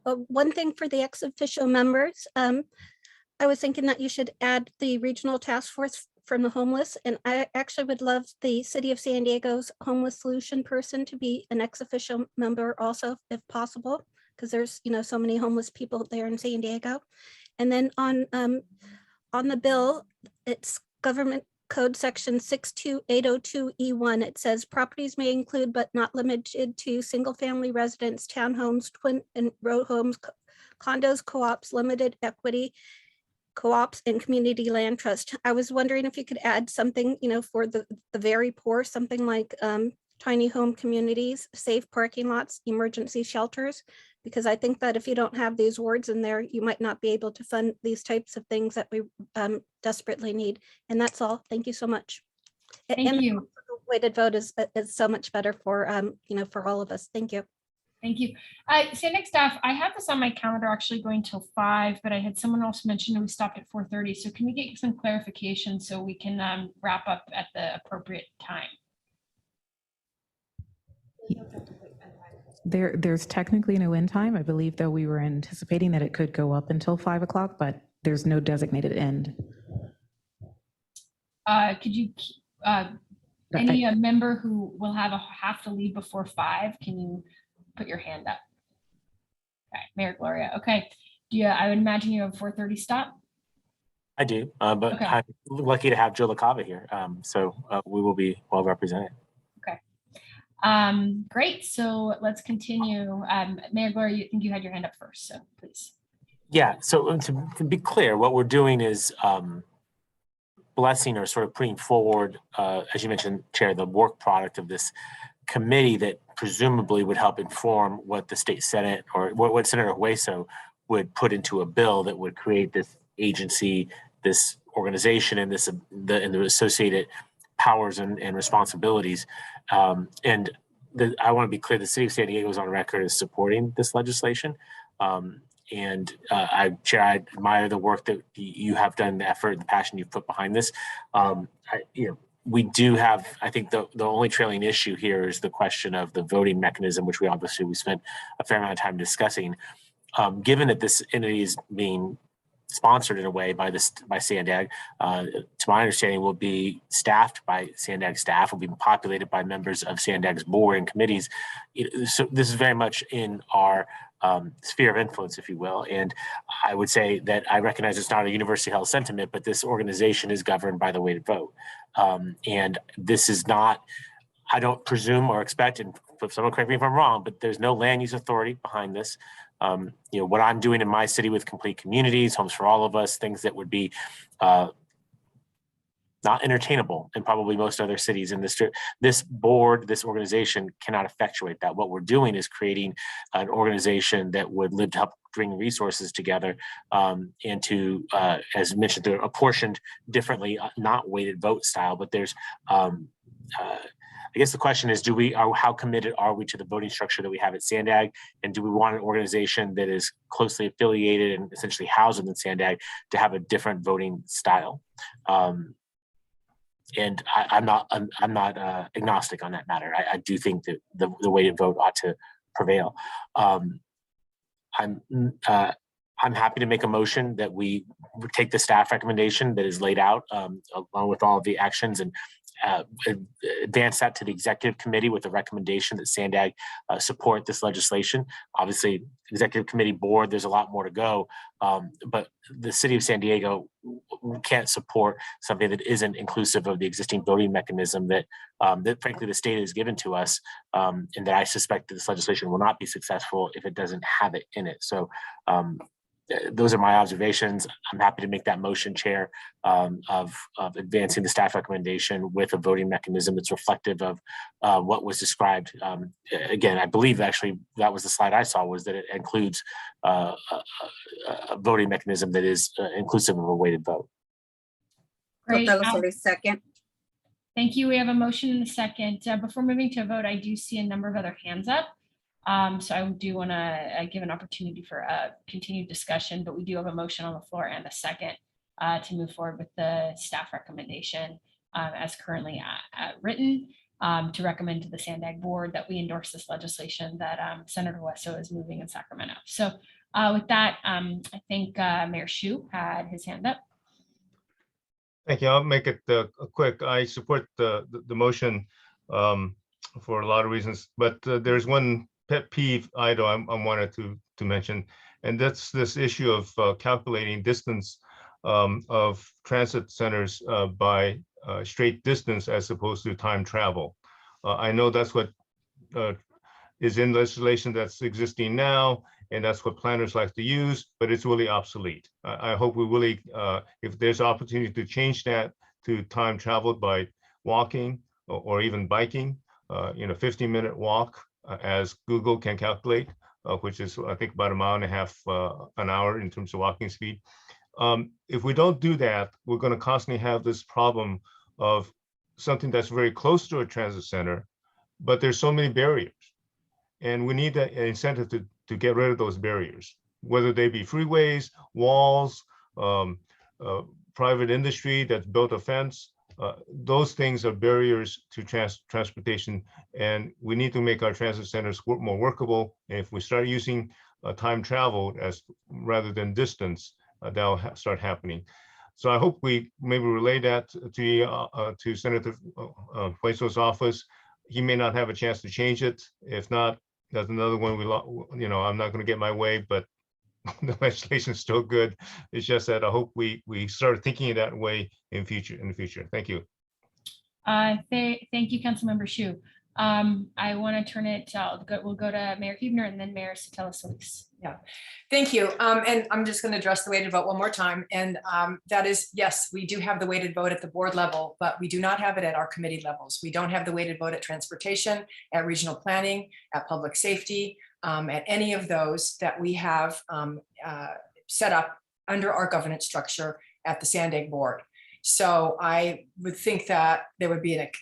one thing for the ex officio members, I was thinking that you should add the regional task force from the homeless. And I actually would love the City of San Diego's homeless solution person to be an ex officio member also, if possible, because there's, so many homeless people there in San Diego. And then on the bill, it's government code section 62802E1. It says properties may include but not limited to single family residence, townhomes, twin and row homes, condos, co-ops, limited equity, co-ops, and community land trust. I was wondering if you could add something, for the very poor, something like tiny home communities, safe parking lots, emergency shelters, because I think that if you don't have these words in there, you might not be able to fund these types of things that we desperately need. And that's all. Thank you so much. Thank you. The weighted vote is so much better for, for all of us. Thank you. Thank you. Sandag staff, I have this on my calendar actually going till 5, but I had someone else mention we stopped at 4:30. So can we get some clarification so we can wrap up at the appropriate time? There's technically no end time. I believe though we were anticipating that it could go up until 5 o'clock, but there's no designated end. Could you, any member who will have to leave before 5, can you put your hand up? Okay, Mayor Gloria. Okay. I would imagine you have 4:30 stop. I do, but Okay. I'm lucky to have Joe LaCava here. So we will be well represented. Great. So let's continue. Mayor Gloria, I think you had your hand up first, so please. Yeah, so to be clear, what we're doing is blessing or sort of putting forward, as you mentioned, Chair, the work product of this committee that presumably would help inform what the state Senate or what Senator Hueso would put into a bill that would create this agency, this organization, and the associated powers and responsibilities. And I want to be clear, the city of San Diego is on record as supporting this legislation. Chair, I admire the work that you have done, the effort, the passion you've put behind this. We do have, I think the only trailing issue here is the question of the voting mechanism, which we spent a fair amount of time discussing. Given that this entity is being sponsored in a way by Sandag, to my understanding, will be staffed by Sandag staff, will be populated by members of Sandag's board and committees. So this is very much in our sphere of influence, if you will. And I would say that I recognize it's not a universally held sentiment, but this organization is governed by the weighted vote. And this is not, I don't presume or expect, and if someone correct me if I'm wrong, but there's no land use authority behind this. What I'm doing in my city with complete communities, homes for all of us, things that would be not entertainable in probably most other cities in this board, this organization cannot effectuate that. What we're doing is creating an organization that would live to help bring resources together and to, as mentioned, they're apportioned differently, not weighted vote style, but there's I guess the question is, how committed are we to the voting structure that we have at Sandag? And do we want an organization that is closely affiliated and essentially housed in Sandag to have a different voting style? And I'm not agnostic on that matter. I do think that the weighted vote ought to prevail. I'm happy to make a motion that we take the staff recommendation that is laid out along with all of the actions and advance that to the executive committee with the recommendation that Sandag support this legislation. Obviously, executive committee board, there's a lot more to go, but the city of San Diego can't support something that isn't inclusive of the existing voting mechanism that frankly the state has given to us, and that I suspect that this legislation will not be successful if it doesn't have it in it. So those are my observations. I'm happy to make that motion, Chair, of advancing the staff recommendation with a voting mechanism that's reflective of what was described. Again, I believe actually that was the slide I saw, was that it includes a voting mechanism that is inclusive of a weighted vote. Great. Second. Thank you. We have a motion and a second. Before moving to a vote, I do see a number of other hands up. So I do want to give an opportunity for a continued discussion, but we do have a motion on the floor and a second to move forward with the staff recommendation as currently written to recommend to the Sandag board that we endorse this legislation that Senator Hueso is moving in Sacramento. So with that, I think Mayor Hsu had his hand up. Thank you. I'll make it quick. I support the motion for a lot of reasons, but there's one pet peeve item I wanted to mention, and that's this issue of calculating distance of transit centers by straight distance as opposed to time travel. I know that's what is in legislation that's existing now, and that's what planners like to use, but it's really obsolete. I hope we really, if there's opportunity to change that to time traveled by walking or even biking, in a 15-minute walk, as Google can calculate, which is, I think, about a mile and a half an hour in terms of walking speed. If we don't do that, we're going to constantly have this problem of something that's very close to a transit center, but there's so many barriers. And we need an incentive to get rid of those barriers, whether they be freeways, walls, private industry that's built a fence. Those things are barriers to transportation, and we need to make our transit centers more workable. And if we start using time travel as rather than distance, that'll start happening. So I hope we maybe relay that to Senator Hueso's office. He may not have a chance to change it. If not, that's another one I'm not going to get my way, but the legislation is still good. It's just that I hope we start thinking that way in the future. Thank you. Thank you, Councilmember Shu. I want to turn it, we'll go to Mayor Huebner and then Mayor Sotelo-Solis. Yeah, thank you. And I'm just going to address the weighted vote one more time. And that is, yes, we do have the weighted vote at the board level, but we do not have it at our committee levels. We don't have the weighted vote at transportation, at regional planning, at public safety, at any of those that we have set up under our governance structure at the Sandag board. So I would think that there would be it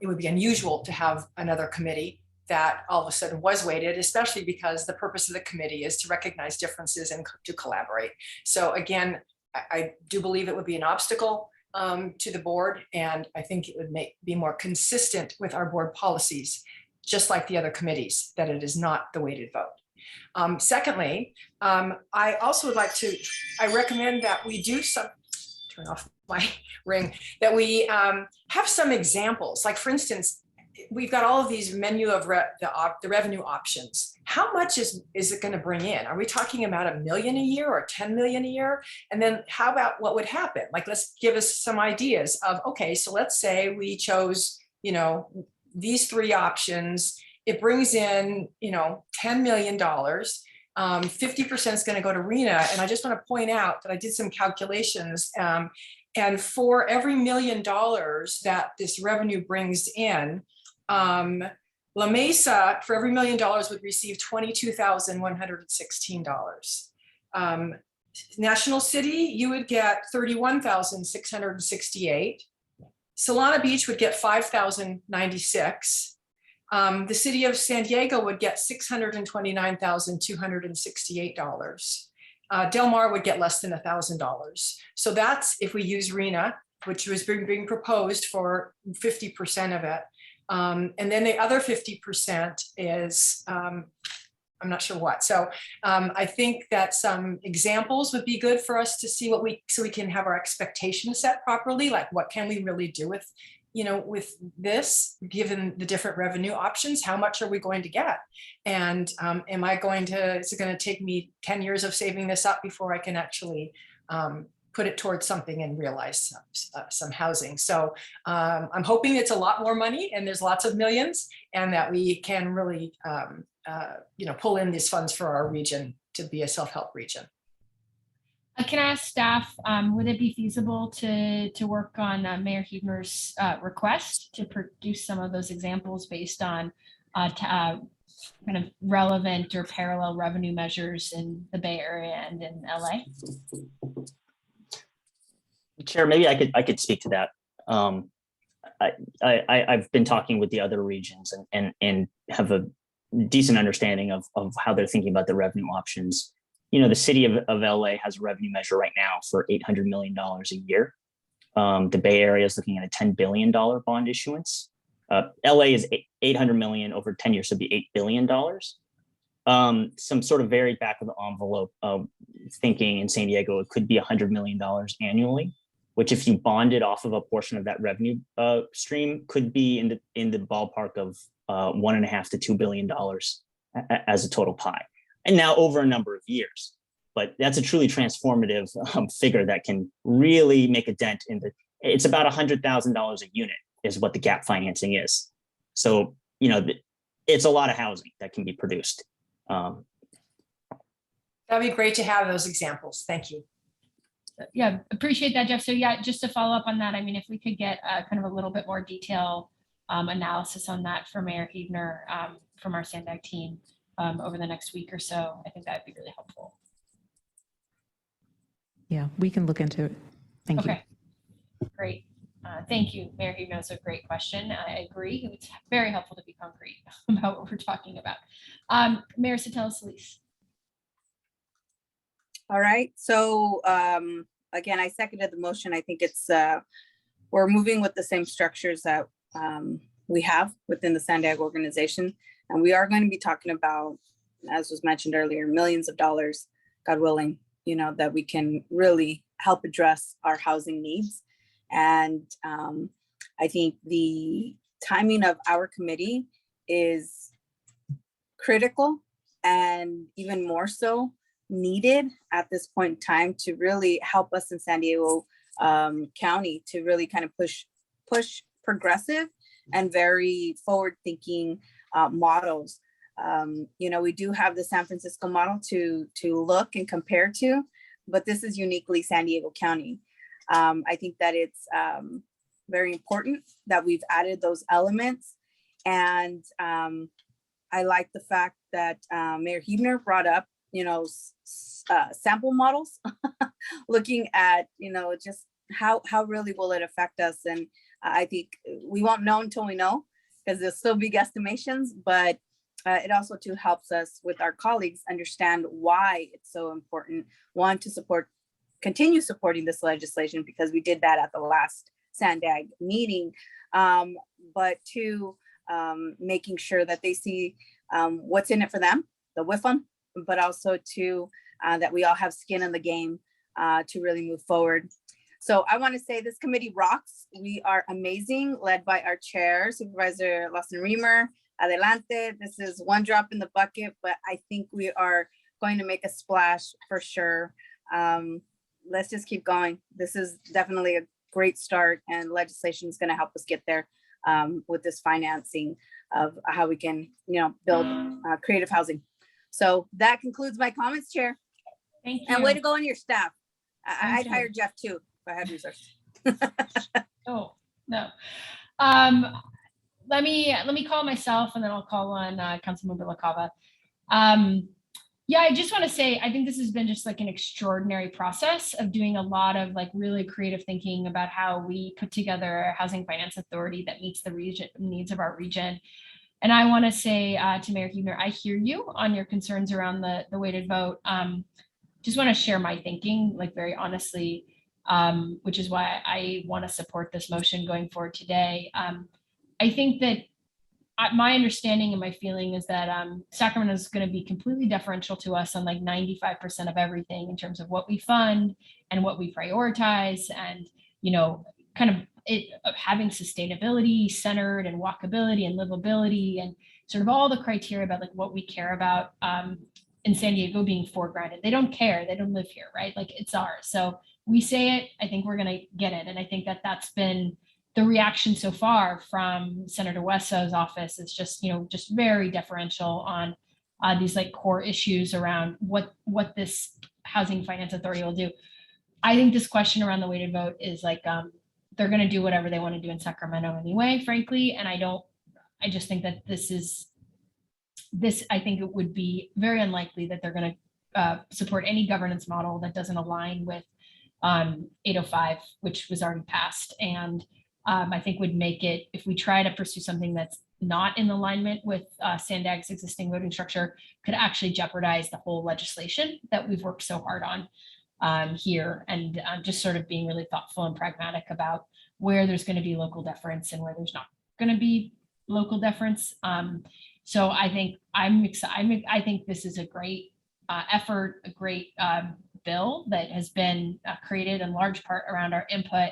would be unusual to have another committee that all of a sudden was weighted, especially because the purpose of the committee is to recognize differences and to collaborate. So again, I do believe it would be an obstacle to the board, and I think it would be more consistent with our board policies, just like the other committees, that it is not the weighted vote. Secondly, I also would like to, I recommend that we do some, turn off my ring, that we have some examples. Like for instance, we've got all of these menu of the revenue options. How much is it going to bring in? Are we talking about $1 million a year or 10 million a year? And then how about what would happen? Like, let's give us some ideas of, okay, so let's say we chose, these three options. It brings in, $10 million. 50% is going to go to RENA. And I just want to point out that I did some calculations. And for every $1 million that this revenue brings in, La Mesa, for every $1 million, would receive $22,116. National City, you would get $31,668. Solana Beach would get $5,096. The city of San Diego would get $629,268. Del Mar would get less than $1,000. So that's if we use RENA, which was being proposed for 50% of it. And then the other 50% is, I'm not sure what. So I think that some examples would be good for us to see so we can have our expectations set properly. Like, what can we really do with, with this, given the different revenue options? How much are we going to get? And is it going to take me 10 years of saving this up before I can actually put it towards something and realize some housing? So I'm hoping it's a lot more money and there's lots of millions, and that we can really pull in these funds for our region to be a self-help region. Can I ask staff, would it be feasible to work on Mayor Huebner's request to produce some of those examples based on kind of relevant or parallel revenue measures in the Bay Area and in LA? Chair, maybe I could speak to that. I've been talking with the other regions and have a decent understanding of how they're thinking about the revenue options. The city of LA has a revenue measure right now for $800 million a year. The Bay Area is looking at a $10 billion bond issuance. LA is 800 million over 10 years, so it'd be $8 billion. Some sort of very back of the envelope thinking in San Diego, it could be $100 million annually, which if you bonded off of a portion of that revenue stream could be in the ballpark of $1.5 to $2 billion as a total pie. And now over a number of years. But that's a truly transformative figure that can really make a dent in it's about $100,000 a unit is what the gap financing is. So, it's a lot of housing that can be produced. That'd be great to have those examples. Thank you. Yeah, appreciate that, Jeff. So yeah, just to follow up on that, I mean, if we could get kind of a little bit more detail analysis on that for Mayor Huebner from our Sandag team over the next week or so. I think that'd be really helpful. Yeah, we can look into it. Thank you. Okay, great. Thank you, Mayor Huebner. That's a great question. I agree. It's very helpful to be concrete about what we're talking about. Mayor Sotelo-Solis. All right, so again, I seconded the motion. I think it's we're moving with the same structures that we have within the Sandag organization. And we are going to be talking about, as was mentioned earlier, millions of dollars, God willing, you know, that we can really help address our housing needs. And I think the timing of our committee is critical and even more so needed at this point in time to really help us in San Diego County to really kind of push progressive and very forward-thinking models. You know, we do have the San Francisco model to look and compare to, but this is uniquely San Diego County. I think that it's very important that we've added those elements. And I like the fact that Mayor Huebner brought up, you know, sample models, looking at, you know, just how really will it affect us. And I think we won't know until we know, because there'll still be guesstimations, but it also too helps us with our colleagues understand why it's so important, one, to continue supporting this legislation, because we did that at the last Sandag meeting, but two, making sure that they see what's in it for them, the WIFM, but also to that we all have skin in the game to really move forward. So I want to say this committee rocks. We are amazing, led by our chair, Supervisor Lawson Reamer. Adelante. This is one drop in the bucket, but I think we are going to make a splash for sure. Let's just keep going. This is definitely a great start, and legislation is going to help us get there with this financing of how we can, you know, build creative housing. So that concludes my comments, Chair. Thank you. And way to go on your staff. I'd you. hire Jeff too if I had resources. Oh, no. Let me call myself, and then I'll call on Councilmember LaCava. Yeah, I just want to say, I think this has been just like an extraordinary process of doing a lot of like really creative thinking about how we put together a housing finance authority that meets the needs of our region. And I want to say to Mayor Huebner, I hear you on your concerns around the weighted vote. Just want to share my thinking, like very honestly, which is why I want to support this motion going forward today. I think that my understanding and my feeling is that Sacramento is going to be completely deferential to us on like 95% of everything in terms of what we fund and what we prioritize, and, you know, kind of having sustainability centered and walkability and livability and sort of all the criteria about like what we care about in San Diego being foregrounded. They don't care. They don't live here, right? Like it's ours. So we say it, I think we're going to get it. And I think that that's been the reaction so far from Senator Wesso's office. Is just, you know, just very deferential on these like core issues around what this housing finance authority will do. I think this question around the weighted vote is like, they're going to do whatever they want to do in Sacramento anyway, frankly. And I just think that I think it would be very unlikely that they're going to support any governance model that doesn't align with 805, which was already passed. And I think would make it, if we try to pursue something that's not in alignment with Sandag's existing voting structure, could actually jeopardize the whole legislation that we've worked so hard on here. And just sort of being really thoughtful and pragmatic about where there's going to be local deference and where there's not going to be local deference. So I think I'm excited. I think this is a great effort, a great bill that has been created in large part around our input.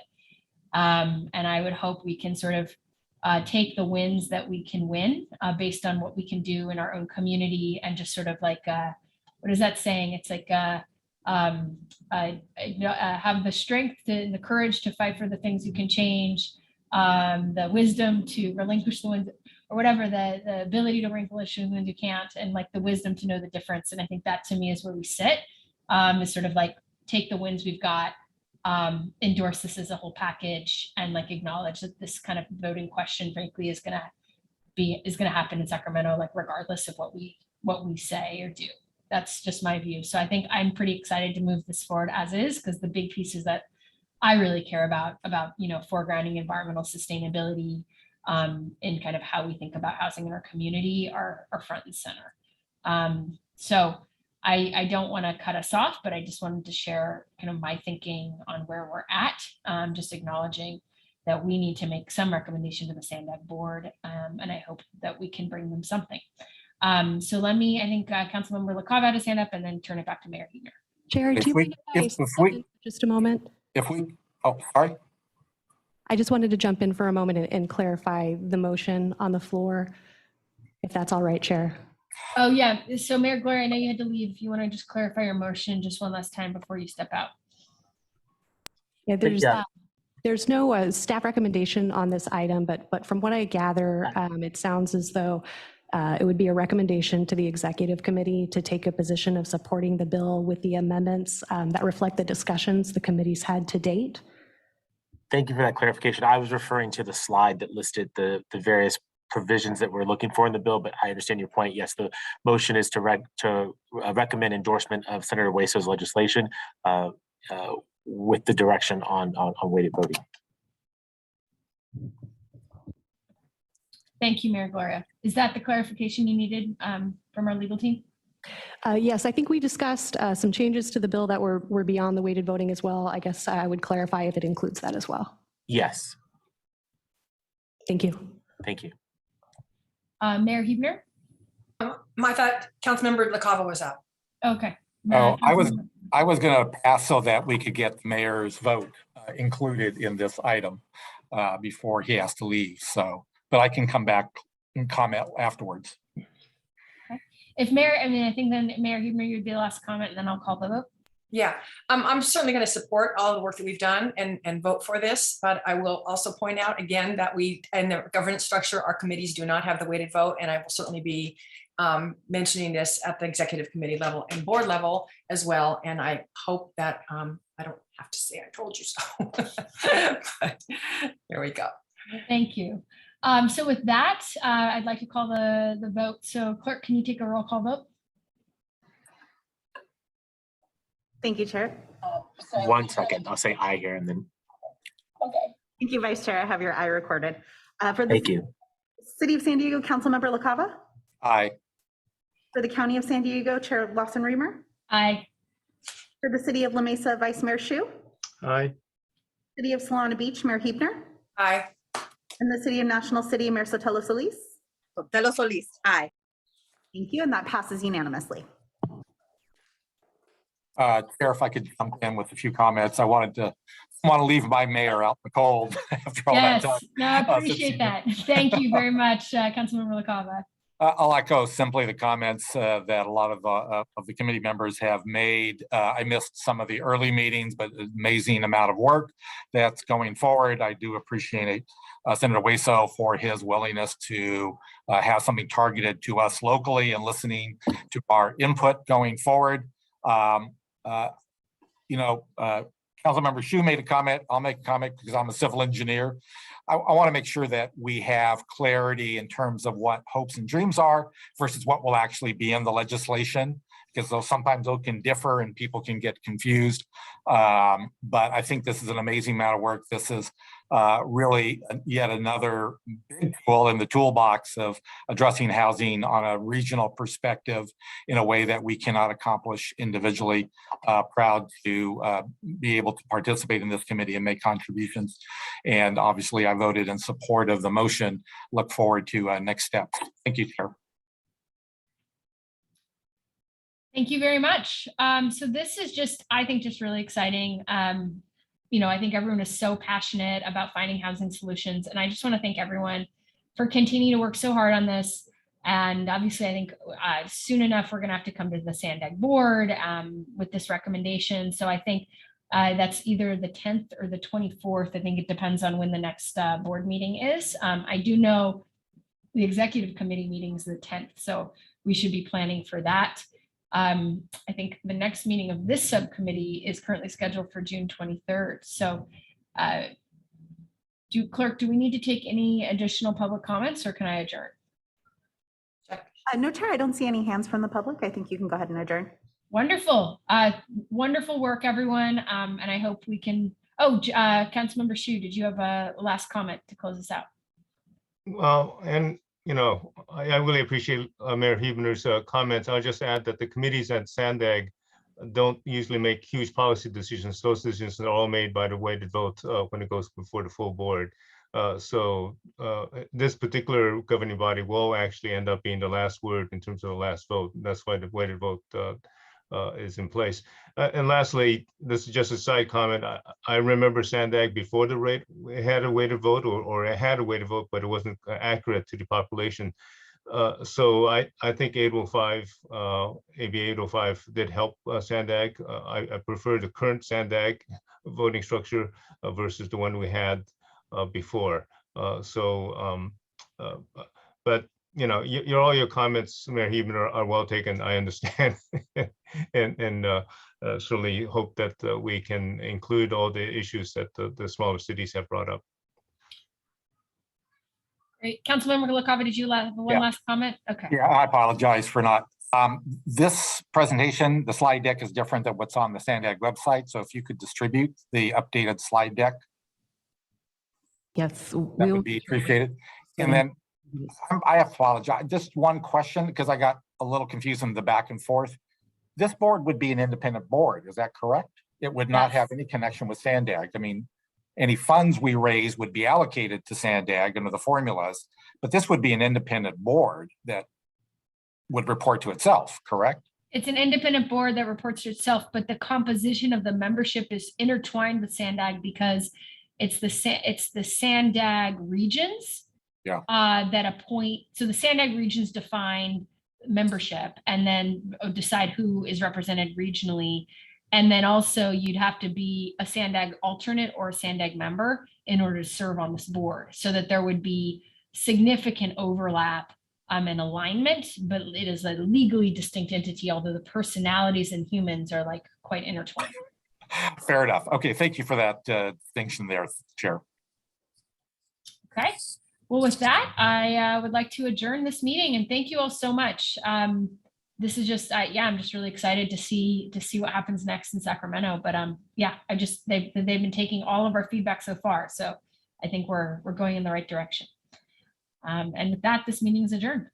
And I would hope we can sort of take the wins that we can win based on what we can do in our own community, and just sort of like, what is that saying? It's like, have the strength and the courage to fight for the things you can change, the wisdom to relinquish the ones, or whatever, the ability to relinquish the ones you can't, and like the wisdom to know the difference. And I think that to me is where we sit, is sort of like take the wins we've got, endorse this as a whole package and like acknowledge that this kind of voting question, frankly, is going to happen in Sacramento, like regardless of what we say or do. That's just my view. So I think I'm pretty excited to move this forward as is, because the big pieces that I really care about, foregrounding environmental sustainability and kind of how we think about housing in our community are front and center. So I don't want to cut us off, but I just wanted to share kind of my thinking on where we're at, just acknowledging that we need to make some recommendation to the SANDAG board, and I hope that we can bring them something. So I think Councilmember LaCava had his hand up, and then turn it back to Mayor Huebner. Jerry, do you mind if I step in for just a moment? Sorry. I just wanted to jump in for a moment and clarify the motion on the floor, if that's all right, Chair. Oh, yeah. So Mayor Gloria, I know you had to leave. If you want to just clarify your motion just one last time before you step out. Yeah, there's no staff recommendation on this item, but from what I gather, it sounds as though it would be a recommendation to the executive committee to take a position of supporting the bill with the amendments that reflect the discussions the committee's had to date. Thank you for that clarification. I was referring to the slide that listed the various provisions that we're looking for in the bill, but I understand your point. Yes, the motion is to recommend endorsement of Senator Hueso's legislation with the direction on weighted voting. Thank you, Mayor Gloria. Is that the clarification you needed from our legal team? Yes, I think we discussed some changes to the bill that were beyond the weighted voting as well. I guess I would clarify if it includes that as well. Yes. Thank you. Thank you. Mayor Huebner? I thought Councilmember LaCava was up. Okay. Oh, I was going to pass so that we could get the mayor's vote included in this item before he has to leave. So, but I can come back and comment afterwards. Okay. If Mayor, I think then Mayor Huebner, you'd be the last comment, and then I'll call the vote. Yeah, I'm certainly going to support all the work that we've done and vote for this, but I will also point out again that in the governance structure, our committees do not have the weighted vote, and I will certainly be mentioning this at the executive committee level and board level as well. And I hope that I don't have to say I told you so. But there we go. Thank you. So with that, I'd like to call the vote. So clerk, can you take a roll call vote? Thank you, Chair. 1 second. I'll say aye here and then. Okay. Thank you, Vice Chair. I have your aye recorded. For the Thank you. City of San Diego, Councilmember LaCava. Aye. For the County of San Diego, Chair Lawson-Remer. Aye. For the City of La Mesa, Vice Mayor Shu. Aye. City of Solana Beach, Mayor Huebner. Aye. And the City of National City, Mayor Sotelo Solis. Sotelo Solis, aye. Thank you, and that passes unanimously. Chair, if I could jump in with a few comments, I want to leave my mayor out in the cold after all that Yes, time. no, I appreciate that. Thank you very much, Councilmember LaCava. I'll echo simply the comments that a lot of the committee members have made. I missed some of the early meetings, but amazing amount of work that's going forward. I do appreciate Senator Hueso for his willingness to have something targeted to us locally and listening to our input going forward. Councilmember Shu made a comment. I'll make a comment because I'm a civil engineer. I want to make sure that we have clarity in terms of what hopes and dreams are versus what will actually be in the legislation, because sometimes those can differ and people can get confused. But I think this is an amazing amount of work. This is really yet another big tool in the toolbox of addressing housing on a regional perspective in a way that we cannot accomplish individually. Proud to be able to participate in this committee and make contributions. And obviously I voted in support of the motion. Look forward to next steps. Thank you, Chair. Thank you very much. So this is just, I think, just really exciting. I think everyone is so passionate about finding housing solutions. And I just want to thank everyone for continuing to work so hard on this. And obviously, I think soon enough, we're going to have to come to the SANDAG board with this recommendation. So I think that's either the 10th or the 24th. I think it depends on when the next board meeting is. I do know the executive committee meeting is the 10th. So we should be planning for that. I think the next meeting of this subcommittee is currently scheduled for June 23rd. So Clerk, do we need to take any additional public comments or can I adjourn? No, Chair, I don't see any hands from the public. I think you can go ahead and adjourn. Wonderful. Wonderful work, everyone. And I hope we can, Councilmember Shu, did you have a last comment to close us out? Well, and I really appreciate Mayor Huebner's comments. I'll just add that the committees at Sandag don't usually make huge policy decisions. Those decisions are all made by the weighted vote when it goes before the full board. So this particular governing body will actually end up being the last word in terms of the last vote. That's why the weighted vote is in place. And lastly, this is just a side comment. I remember Sandag before the rate had a weighted vote, or it had a weighted vote, but it wasn't accurate to the population. So I think 805, AB 805 did help Sandag. I prefer the current Sandag voting structure versus the one we had before. But all your comments, Mayor Huebner, are well taken. I understand, and certainly hope that we can include all the issues that the smaller cities have brought up. Great. Councilmember Lakava, did you have one last comment? Okay. Yeah, I apologize for not. This presentation, the slide deck is different than what's on the Sandag website. So if you could distribute the updated slide deck, Yes, that we'll would be appreciated. And then I apologize. Just one question, because I got a little confused in the back and forth. This board would be an independent board, is that correct? It would not have any connection with Sandag. I mean, any funds we raise would be allocated to Sandag under the formulas, but this would be an independent board that would report to itself, correct? It's an independent board that reports to itself, but the composition of the membership is intertwined with Sandag because it's the Sandag regions that appoint. So the Sandag regions define membership and then decide who is represented regionally. And then also you'd have to be a Sandag alternate or a Sandag member in order to serve on this board, so that there would be significant overlap and alignment, but it is a legally distinct entity, although the personalities and humans are like quite intertwined. Fair enough. Okay, thank you for that distinction there, Chair. Okay. Well, with that, I would like to adjourn this meeting and thank you all so much. This is just, I'm just really excited to see what happens next in Sacramento. But they've been taking all of our feedback so far, so I think we're going in the right direction. And with that, this meeting is adjourned.